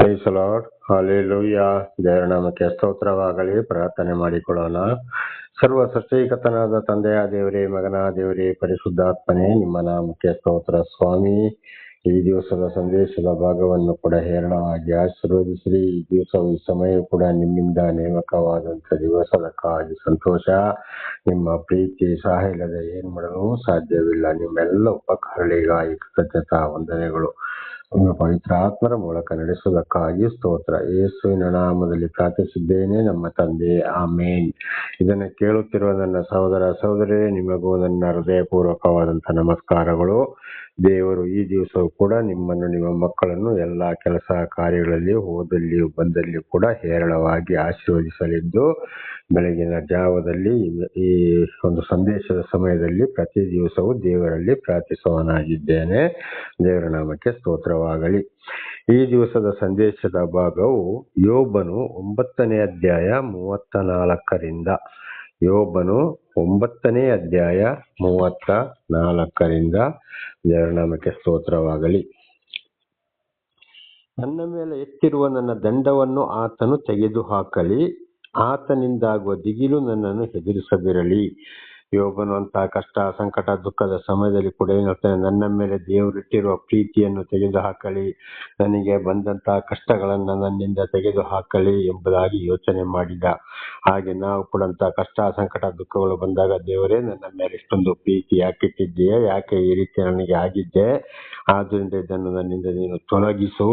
Price lord, hallelujah. ದೇವರ ನಾಮಕ್ಕೆ ಸ್ತೋತ್ರವಾಗಲಿ. ಪ್ರಾರ್ಥನೆ ಮಾಡಿಕೊಳ್ಳೋಣ. ಸರ್ವ ಸೃಷ್ಟಿಕರ್ತನಾದ ತಂದೆಯ ದೇವರೇ, ಮಗನ ದೇವರೇ, ಪರಿಶುದ್ಧಾತ್ಮನೇ, ನಿಮ್ಮ ನಾಮಕ್ಕೆ ಸ್ತೋತ್ರ ಸ್ವಾಮಿ. ಈ ದಿವಸದ ಸಂದೇಶದ ಭಾಗವನ್ನು ಕೂಡ ಹೇರಳವಾಗಿ ಆಶೀರ್ವದಿಸಿರಿ. ಈ ದಿವಸವು ಈ ಸಮಯ ಕೂಡ ನಿಮ್ಮಿಂದ ನೇಮಕವಾದಂಥ ದಿವಸದಕ್ಕಾಗಿ ಸಂತೋಷ. ನಿಮ್ಮ ಪ್ರೀತಿ ಸಹಾಯ ಇಲ್ಲದೆ ಏನ್ ಮಾಡಲು ಸಾಧ್ಯವಿಲ್ಲ. ನಿಮ್ಮೆಲ್ಲ ಉಪಕಾರಗಳಿಗಾಗಿ ಕೃತಜ್ಞತಾ ವಂದನೆಗಳು. ನಿಮ್ಮ ಪವಿತ್ರ ಆತ್ಮರ ಮೂಲಕ ನಡೆಸುವುದಕ್ಕಾಗಿ ಸ್ತೋತ್ರ. ಯೇಸುವಿನ ನಾಮದಲ್ಲಿ ಪ್ರಾರ್ಥಿಸಿದ್ದೇನೆ ನಮ್ಮ ತಂದೆ, ಆಮೇನ್. ಇದನ್ನು ಕೇಳುತ್ತಿರುವ ನನ್ನ ಸಹೋದರ ಸಹೋದರಿ, ನಿಮಗೂ ನನ್ನ ಹೃದಯಪೂರ್ವಕವಾದಂತಹ ನಮಸ್ಕಾರಗಳು. ದೇವರು ಈ ದಿವಸವೂ ಕೂಡ ನಿಮ್ಮನ್ನು, ನಿಮ್ಮ ಮಕ್ಕಳನ್ನು ಎಲ್ಲ ಕೆಲಸ ಕಾರ್ಯಗಳಲ್ಲಿ ಹೋದಲ್ಲಿಯೂ ಬಂದಲ್ಲಿಯೂ ಕೂಡ ಹೇರಳವಾಗಿ ಆಶೀರ್ವದಿಸಲಿದ್ದು, ಬೆಳಗಿನ ಜಾವದಲ್ಲಿ ಈ ಒಂದು ಸಂದೇಶದ ಸಮಯದಲ್ಲಿ ಪ್ರತಿ ದಿವಸವೂ ದೇವರಲ್ಲಿ ಪ್ರಾರ್ಥಿಸುವವನಾಗಿದ್ದೇನೆ. ದೇವರ ನಾಮಕ್ಕೆ ಸ್ತೋತ್ರವಾಗಲಿ. ಈ ದಿವಸದ ಸಂದೇಶದ ಭಾಗವು ಯೋಬನು 9ನೇ ಅಧ್ಯಾಯ 34ರಿಂದ ಯೋಬನು 9ನೇ ಅಧ್ಯಾಯ 34ರಿಂದ ದೇವರ ನಾಮಕ್ಕೆ ಸ್ತೋತ್ರವಾಗಲಿ. ನನ್ನ ಮೇಲೆ ಎತ್ತಿರುವ ನನ್ನ ದಂಡವನ್ನು ಆತನು ತೆಗೆದುಹಾಕಲಿ, ಆತನಿಂದಾಗುವ ದಿಗಿಲು ನನ್ನನ್ನು ಹೆದರಿಸದಿರಲಿ. ಯೋಬನು ಅಂತಹ ಕಷ್ಟ, ಸಂಕಟ, ದುಃಖದ ಸಮಯದಲ್ಲಿ ಕೂಡ ಏನ್ ಹೇಳ್ತಾನೆ, ನನ್ನ ಮೇಲೆ ದೇವರಿಟ್ಟಿರುವ ಪ್ರೀತಿಯನ್ನು ತೆಗೆದುಹಾಕಲಿ, ನನಗೆ ಬಂದಂತಹ ಕಷ್ಟಗಳನ್ನ ನನ್ನಿಂದ ತೆಗೆದುಹಾಕಲಿ ಎಂಬುದಾಗಿ ಯೋಚನೆ ಮಾಡಿದ. ಹಾಗೆ ನಾವು ಕೂಡ ಅಂತಹ ಕಷ್ಟ, ಸಂಕಟ, ದುಃಖಗಳು ಬಂದಾಗ, ದೇವರೇ ನನ್ನ ಮೇಲೆ ಇಷ್ಟೊಂದು ಪ್ರೀತಿ ಯಾಕಿಟ್ಟಿದ್ದೀಯಾ, ಯಾಕೆ ಈ ರೀತಿ ನನಗೆ ಆಗಿದ್ದೆ, ಆದ್ರಿಂದ ಇದನ್ನು ನನ್ನಿಂದ ನೀನು ತೊಲಗಿಸು,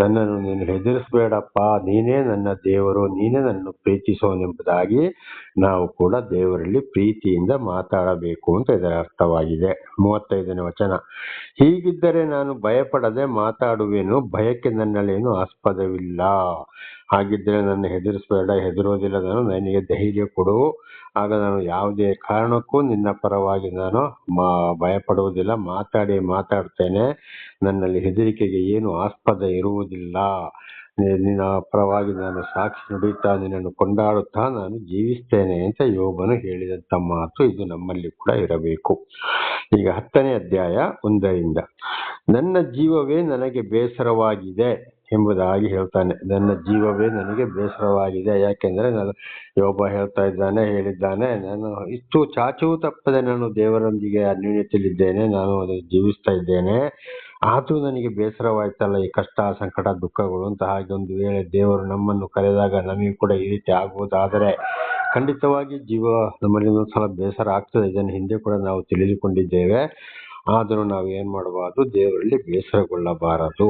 ನನ್ನನ್ನು ನೀನು ಹೆದರಿಸಬೇಡಪ್ಪ, ನೀನೇ ನನ್ನ ದೇವರು, ನೀನೇ ನನ್ನನ್ನು ಪ್ರೀತಿಸೋನೆಂಬುದಾಗಿ ನಾವು ಕೂಡ ದೇವರಲ್ಲಿ ಪ್ರೀತಿಯಿಂದ ಮಾತಾಡಬೇಕು ಅಂತ ಇದರ ಅರ್ಥವಾಗಿದೆ. 35ನೇ ವಚನ. ಹೀಗಿದ್ದರೆ ನಾನು ಭಯಪಡದೆ ಮಾತಾಡುವೆನು, ಭಯಕ್ಕೆ ನನ್ನಲ್ಲೇನು ಆಸ್ಪದವಿಲ್ಲ. ಹಾಗಿದ್ದರೆ ನನ್ನ ಹೆದರಿಸಬೇಡ, ಹೆದರೋದಿಲ್ಲ ನಾನು, ನನಗೆ ಧೈರ್ಯ ಕೊಡು, ಆಗ ನಾನು ಯಾವುದೇ ಕಾರಣಕ್ಕೂ ನಿನ್ನ ಪರವಾಗಿ ನಾನು ಭಯಪಡುವುದಿಲ್ಲ, ಮಾತಾಡ್ತೇನೆ, ನನ್ನಲ್ಲಿ ಹೆದರಿಕೆಗೆ ಏನು ಆಸ್ಪದ ಇರುವುದಿಲ್ಲ, ನಿನ್ನ ಪರವಾಗಿ ನಾನು ಸಾಕ್ಷಿ ನುಡಿಯುತ್ತಾ ನಿನ್ನನ್ನು ಕೊಂಡಾಡುತ್ತಾ ನಾನು ಜೀವಿಸ್ತೇನೆ ಅಂತ ಯೋಬನು ಹೇಳಿದಂತ ಮಾತು ಇದು ನಮ್ಮಲ್ಲಿ ಕೂಡ ಇರಬೇಕು. ಈಗ 10ನೇ ಅಧ್ಯಾಯ 1ರಿಂದ. ನನ್ನ ಜೀವವೇ ನನಗೆ ಬೇಸರವಾಗಿದೆ ಎಂಬುದಾಗಿ ಹೇಳ್ತಾನೆ. ನನ್ನ ಜೀವವೇ ನನಗೆ ಬೇಸರವಾಗಿದೆ. ಯಾಕೆಂದ್ರೆ ಯೋಬ ಹೇಳಿದ್ದಾನೆ, ನಾನು ಇಷ್ಟು ಚಾಚೂ ತಪ್ಪದೆ ನಾನು ದೇವರೊಂದಿಗೆ ಅನ್ಯೋನ್ಯತೆಯಲ್ಲಿದ್ದೇನೆ, ನಾನು ಜೀವಿಸ್ತಾ ಇದ್ದೇನೆ, ಆದ್ರೂ ನನಗೆ ಬೇಸರವಾಯ್ತಲ್ಲ ಈ ಕಷ್ಟ, ಸಂಕಟ, ದುಃಖಗಳು ಅಂತ. ಹಾಗೆ ಒಂದು ವೇಳೆ ದೇವರು ನಮ್ಮನ್ನು ಕರೆದಾಗ ನಮಗೆ ಕೂಡ ಈ ರೀತಿ ಆಗುವುದಾದರೆ ಖಂಡಿತವಾಗಿ ಜೀವ ನಮ್ಮಲ್ಲಿ ಒಂದ್ಸಲ ಬೇಸರ ಆಗ್ತದೆ. ಇದನ್ನು ಹಿಂದೆ ಕೂಡ ನಾವು ತಿಳಿದುಕೊಂಡಿದ್ದೇವೆ. ಆದರೂ ನಾವು ಏನ್ ಮಾಡಬಾರದು, ದೇವರಲ್ಲಿ ಬೇಸರಗೊಳ್ಳಬಾರದು.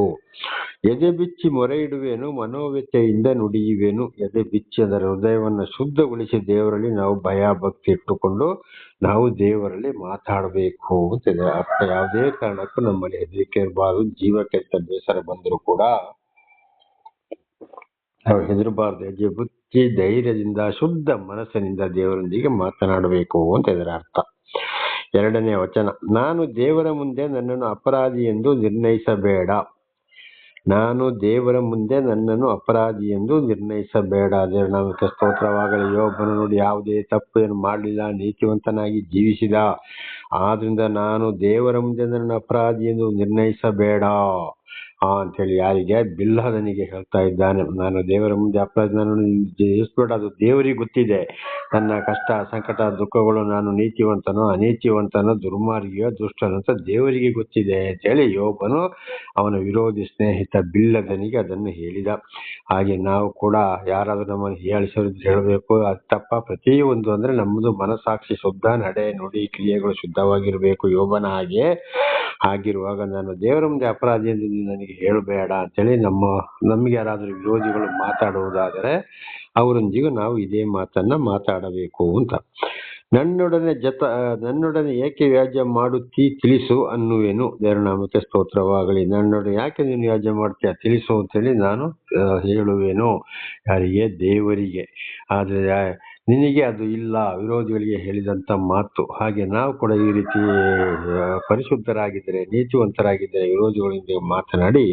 ಎದೆ ಬಿಚ್ಚಿ ಮೊರೆ ಇಡುವೆನು, ಮನೋವ್ಯತೆಯಿಂದ ನುಡಿಯುವೆನು. ಎದೆ ಬಿಚ್ಚಿ ಅದರ ಹೃದಯವನ್ನು ಶುದ್ಧಗೊಳಿಸಿ ದೇವರಲ್ಲಿ ನಾವು ಭಯ ಭಕ್ತಿ ಇಟ್ಟುಕೊಂಡು ನಾವು ದೇವರಲ್ಲಿ ಮಾತಾಡಬೇಕು ಅಂತ ಅರ್ಥ. ಯಾವುದೇ ಕಾರಣಕ್ಕೂ ನಮ್ಮಲ್ಲಿ ಹೆದರಿಕೆ ಇರಬಾರದು. ಜೀವಕ್ಕೆ ಬೇಸರ ಬಂದರೂ ಕೂಡ ನಾವು ಹೆದರಬಾರದು. ಹೆಜ್ಜೆ ಬುಚ್ಚಿ ಧೈರ್ಯದಿಂದ ಶುದ್ಧ ಮನಸ್ಸಿನಿಂದ ದೇವರೊಂದಿಗೆ ಮಾತನಾಡಬೇಕು ಅಂತ ಇದರ ಅರ್ಥ. 2ನೇ ವಚನ. ನಾನು ದೇವರ ಮುಂದೆ ನನ್ನನ್ನು ಅಪರಾಧಿ ಎಂದು ನಿರ್ಣಯಿಸಬೇಡ. ನಾನು ದೇವರ ಮುಂದೆ ನನ್ನನ್ನು ಅಪರಾಧಿ ಎಂದು ನಿರ್ಣಯಿಸಬೇಡ. ದೇವರ ನಾಮಕ್ಕೆ ಸ್ತೋತ್ರವಾಗಲಿ. ಯೋಬನು ನೋಡಿ ಯಾವುದೇ ತಪ್ಪು ಏನು ಮಾಡಲಿಲ್ಲ, ನೀತಿವಂತನಾಗಿ ಜೀವಿಸಿದ. ಆದ್ರಿಂದ ನಾನು ದೇವರ ಮುಂದೆ ನನ್ನನ್ನು ಅಪರಾಧಿ ಎಂದು ನಿರ್ಣಯಿಸಬೇಡ ಅಂತೇಳಿ ಯಾರಿಗೆ? ಬಿಲ್ಹದನಿಗೆ ಹೇಳ್ತಾ ಇದ್ದಾನೆ. ನಾನು ದೇವರ ಮುಂದೆ ಅಪರಾಧಿ, ನಾನು ಜಯಿಸ್ಬೇಡ, ಅದು ದೇವರಿಗೆ ಗೊತ್ತಿದೆ. ನನ್ನ ಕಷ್ಟ, ಸಂಕಟ, ದುಃಖಗಳು, ನಾನು ನೀತಿವಂತನೋ ಅನೀತಿವಂತನೋ, ದುರ್ಮಾರ್ಗಿಯೋ ದುಷ್ಟನೋ ಅಂತ ದೇವರಿಗೆ ಗೊತ್ತಿದೆ ಅಂತೇಳಿ ಯೋಬನು ಅವನ ವಿರೋಧಿ ಸ್ನೇಹಿತ ಬಿಲ್ಹದನಿಗೆ ಅದನ್ನು ಹೇಳಿದ. ಹಾಗೆ ನಾವು ಕೂಡ ಯಾರಾದ್ರೂ ನಮ್ಮನ್ನು ಹೀಯಾಳಿಸೋದು ಹೇಳಬೇಕು, ಅದು ತಪ್ಪ. ಪ್ರತಿಯೊಂದು ಅಂದ್ರೆ ನಮ್ಮದು ಮನಸ್ಸಾಕ್ಷಿ ಶುದ್ಧ, ನಡೆ ನುಡಿ ಕ್ರಿಯೆಗಳು ಶುದ್ಧವಾಗಿರ್ಬೇಕು ಯೋಬನ ಹಾಗೆ. ಹಾಗಿರುವಾಗ ನಾನು ದೇವರ ಮುಂದೆ ಅಪರಾಧಿ ಎಂದು ನನಗೆ ಹೇಳಬೇಡ ಅಂತೇಳಿ ನಮಗೆ ಯಾರಾದ್ರೂ ವಿರೋಧಿಗಳು ಮಾತಾಡುವುದಾದರೆ ಅವರೊಂದಿಗೂ ನಾವು ಇದೇ ಮಾತನ್ನ ಮಾತಾಡಬೇಕು ಅಂತ. ನನ್ನೊಡನೆ ಏಕೆ ವ್ಯಾಜ್ಯ ಮಾಡುತ್ತೀ, ತಿಳಿಸು ಅನ್ನುವೆನು. ದೇವರ ನಾಮಕ್ಕೆ ಸ್ತೋತ್ರವಾಗಲಿ. ನನ್ನೊಡನೆ ಯಾಕೆ ನೀನು ವ್ಯಾಜ್ಯ ಮಾಡ್ತೀಯ, ತಿಳಿಸು ಅಂತೇಳಿ ನಾನು ಹೇಳುವೆನು. ಯಾರಿಗೆ? ದೇವರಿಗೆ. ಆದ್ರೆ ನಿನಗೆ ಅದು ಇಲ್ಲ, ವಿರೋಧಿಗಳಿಗೆ ಹೇಳಿದಂತ ಮಾತು. ಹಾಗೆ ನಾವು ಕೂಡ ಈ ರೀತಿ ಪರಿಶುದ್ಧರಾಗಿದ್ದರೆ, ನೀತಿವಂತರಾಗಿದ್ದರೆ ವಿರೋಧಿಗಳೊಂದಿಗೆ ಮಾತನಾಡಿ,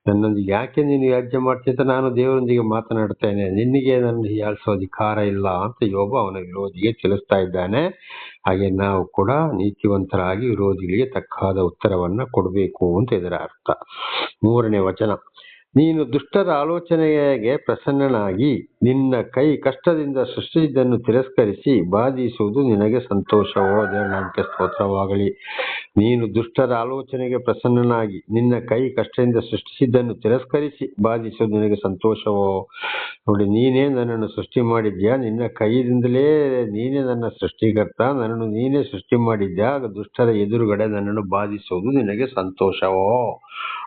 ನನ್ನೊಂದಿಗೆ ಯಾಕೆ ನೀನು ವ್ಯಾಜ್ಯ ಮಾಡ್ತೀಯ ಅಂತ ನಾನು ದೇವರೊಂದಿಗೆ ಮಾತನಾಡ್ತೇನೆ, ನಿನಗೆ ನನ್ನ ಹೀಯಾಳಿಸೋ ಅಧಿಕಾರ ಇಲ್ಲ ಅಂತ ಯೋಬ ಅವನ ವಿರೋಧಿಗೆ ತಿಳಿಸ್ತಾ ಇದ್ದಾನೆ. ಹಾಗೆ ನಾವು ಕೂಡ ನೀತಿವಂತರಾಗಿ ವಿರೋಧಿಗಳಿಗೆ ತಕ್ಕಾದ ಉತ್ತರವನ್ನ ಕೊಡಬೇಕು ಅಂತ ಇದರ ಅರ್ಥ. 3ನೇ ವಚನ. ನೀನು ದುಷ್ಟರ ಆಲೋಚನೆಗೆ ಪ್ರಸನ್ನನಾಗಿ ನಿನ್ನ ಕೈ ಕಷ್ಟದಿಂದ ಸೃಷ್ಟಿಸಿದ್ದನ್ನು ತಿರಸ್ಕರಿಸಿ ಬಾಧಿಸುವುದು ನಿನಗೆ ಸಂತೋಷವೋ. ದೇವರ ನಾಮಕ್ಕೆ ಸ್ತೋತ್ರವಾಗಲಿ. ನೀನು ದುಷ್ಟರ ಆಲೋಚನೆಗೆ ಪ್ರಸನ್ನನಾಗಿ ನಿನ್ನ ಕೈ ಕಷ್ಟದಿಂದ ಸೃಷ್ಟಿಸಿದ್ದನ್ನು ತಿರಸ್ಕರಿಸಿ ಬಾಧಿಸುವುದು ನಿನಗೆ ಸಂತೋಷವೋ. ನೋಡಿ, ನೀನೇ ನನ್ನನ್ನು ಸೃಷ್ಟಿ ಮಾಡಿದ್ಯಾ, ನಿನ್ನ ಕೈಯಿಂದಲೇ ನೀನೇ ನನ್ನ ಸೃಷ್ಟಿಕರ್ತ, ನನ್ನನ್ನು ನೀನೇ ಸೃಷ್ಟಿ ಮಾಡಿದ್ಯಾ, ದುಷ್ಟರ ಎದುರುಗಡೆ ನನ್ನನ್ನು ಬಾಧಿಸುವುದು ನಿನಗೆ ಸಂತೋಷವೋ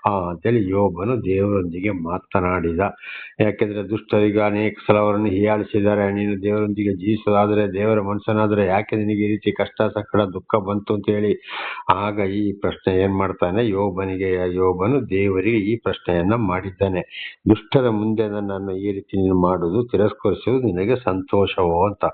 ಅಂತೇಳಿ ಯೋಬನು ದೇವರೊಂದಿಗೆ ಮಾತನಾಡಿದ. ಯಾಕೆಂದ್ರೆ ದುಷ್ಟರಿಗೆ ಅನೇಕ ಸಲ ಅವರನ್ನು ಹೀಯಾಳಿಸಿದ್ದಾರೆ. ನೀನು ದೇವರೊಂದಿಗೆ ಜೀವಿಸೋದಾದ್ರೆ, ದೇವರ ಮನುಷ್ಯನಾದ್ರೆ ಯಾಕೆ ನಿನಗೆ ಈ ರೀತಿ ಕಷ್ಟ ಸಂಕಟ ದುಃಖ ಬಂತು ಅಂತ ಹೇಳಿ ಆಗ ಈ ಪ್ರಶ್ನೆ ಏನ್ ಮಾಡ್ತಾನೆ ಯೋಬನು ದೇವರಿಗೆ ಈ ಪ್ರಶ್ನೆಯನ್ನ ಮಾಡಿದ್ದಾನೆ. ದುಷ್ಟರ ಮುಂದೆ ನನ್ನನ್ನು ಈ ರೀತಿ ನೀನು ಮಾಡುವುದು ತಿರಸ್ಕರಿಸುವುದು ನಿನಗೆ ಸಂತೋಷವೋ ಅಂತ.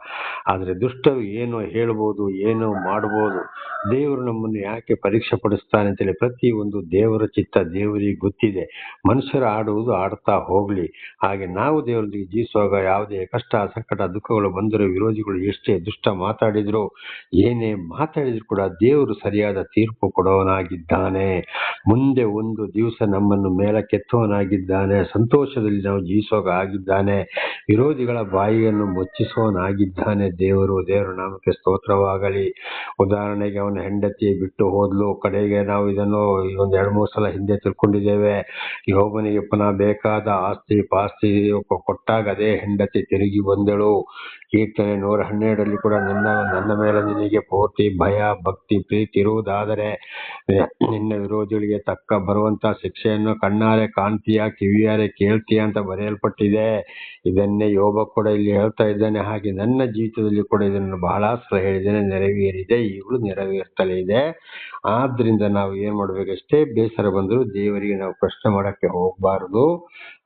ಆದ್ರೆ ದುಷ್ಟರು ಏನೋ ಹೇಳ್ಬೋದು, ಏನೋ ಮಾಡ್ಬೋದು, ದೇವರು ನಮ್ಮನ್ನು ಯಾಕೆ ಪರೀಕ್ಷೆ ಪಡಿಸ್ತಾನೆ ಅಂತೇಳಿ ಪ್ರತಿಯೊಂದು ದೇವರ ಚಿತ್ತ ದೇವರಿಗೆ ಗೊತ್ತಿದೆ. ಮನುಷ್ಯರು ಆಡುವುದು ಆಡ್ತಾ ಹೋಗ್ಲಿ. ಹಾಗೆ ನಾವು ದೇವರೊಂದಿಗೆ ಜೀವಿಸುವಾಗ ಯಾವುದೇ ಕಷ್ಟ ಸಂಕಟ ದುಃಖಗಳು ಬಂದರೂ, ವಿರೋಧಿಗಳು ಎಷ್ಟೇ ದುಷ್ಟ ಮಾತಾಡಿದ್ರು, ಏನೇ ಮಾತಾಡಿದ್ರು ಕೂಡ ದೇವರು ಸರಿಯಾದ ತೀರ್ಪು ಕೊಡೋನಾಗಿದ್ದಾನೆ. ಮುಂದೆ ಒಂದು ದಿವಸ ನಮ್ಮನ್ನು ಮೇಲಕ್ಕೆತ್ತುವನಾಗಿದ್ದಾನೆ. ಸಂತೋಷದಲ್ಲಿ ನಾವು ಜೀವಿಸುವಾಗ ಆಗಿದ್ದಾನೆ. ವಿರೋಧಿಗಳ ಬಾಯಿಯನ್ನು ಮುಚ್ಚಿಸುವನಾಗಿದ್ದಾನೆ ದೇವರ ನಾಮಕ್ಕೆ ಸ್ತೋತ್ರವಾಗಲಿ. ಉದಾಹರಣೆಗೆ ಅವನ ಹೆಂಡತಿ ಬಿಟ್ಟು ಹೋದ್ಲು. ಕಡೆಗೆ ನಾವು ಇದನ್ನು ಒಂದು 2-3 ಸಲ ಹಿಂದೆ ತಿಳ್ಕೊಂಡಿದ್ದೇವೆ. ಯೋಬನಿಗೆ ಪುನಃ ಬೇಕಾದ ಆಸ್ತಿ ಪಾಸ್ತಿ ಕೊಟ್ಟಾಗ ಅದೇ ಹೆಂಡತಿ ತಿರುಗಿ ಬಂದಳು. ಕೀರ್ತನೆ 112 ಕೂಡ ನನ್ನ ಮೇಲೆ ನಿನಗೆ ಪೂರ್ತಿ ಭಯ ಭಕ್ತಿ ಪ್ರೀತಿ ಇರುವುದಾದರೆ ನಿನ್ನ ವಿರೋಧಿಗಳಿಗೆ ತಕ್ಕ ಬರುವಂತ ಶಿಕ್ಷೆಯನ್ನು ಕಣ್ಣಾರೆ ಕಾಣ್ತೀಯಾ, ಕಿವಿಯಾರೆ ಕೇಳ್ತೀಯಾ ಅಂತ ಬರೆಯಲ್ಪಟ್ಟಿದೆ. ಇದನ್ನೇ ಯೋಬ ಕೂಡ ಇಲ್ಲಿ ಹೇಳ್ತಾ ಇದ್ದಾನೆ. ಹಾಗೆ ನನ್ನ ಜೀವಿತದಲ್ಲಿ ಕೂಡ ಇದನ್ನು ಬಹಳ ಸಲ ಹೇಳಿದ್ದೇನೆ, ನೆರವೇರಿದೆ, ಈಗಲೂ ನೆರವೇರ್ತಲೇ ಇದೆ. ಆದ್ರಿಂದ ನಾವು ಏನ್ ಮಾಡ್ಬೇಕು, ಎಷ್ಟೇ ಬೇಸರ ಬಂದರೂ ದೇವರಿಗೆ ನಾವು ಪ್ರಶ್ನೆ ಮಾಡಕ್ಕೆ ಹೋಗ್ಬಾರದು.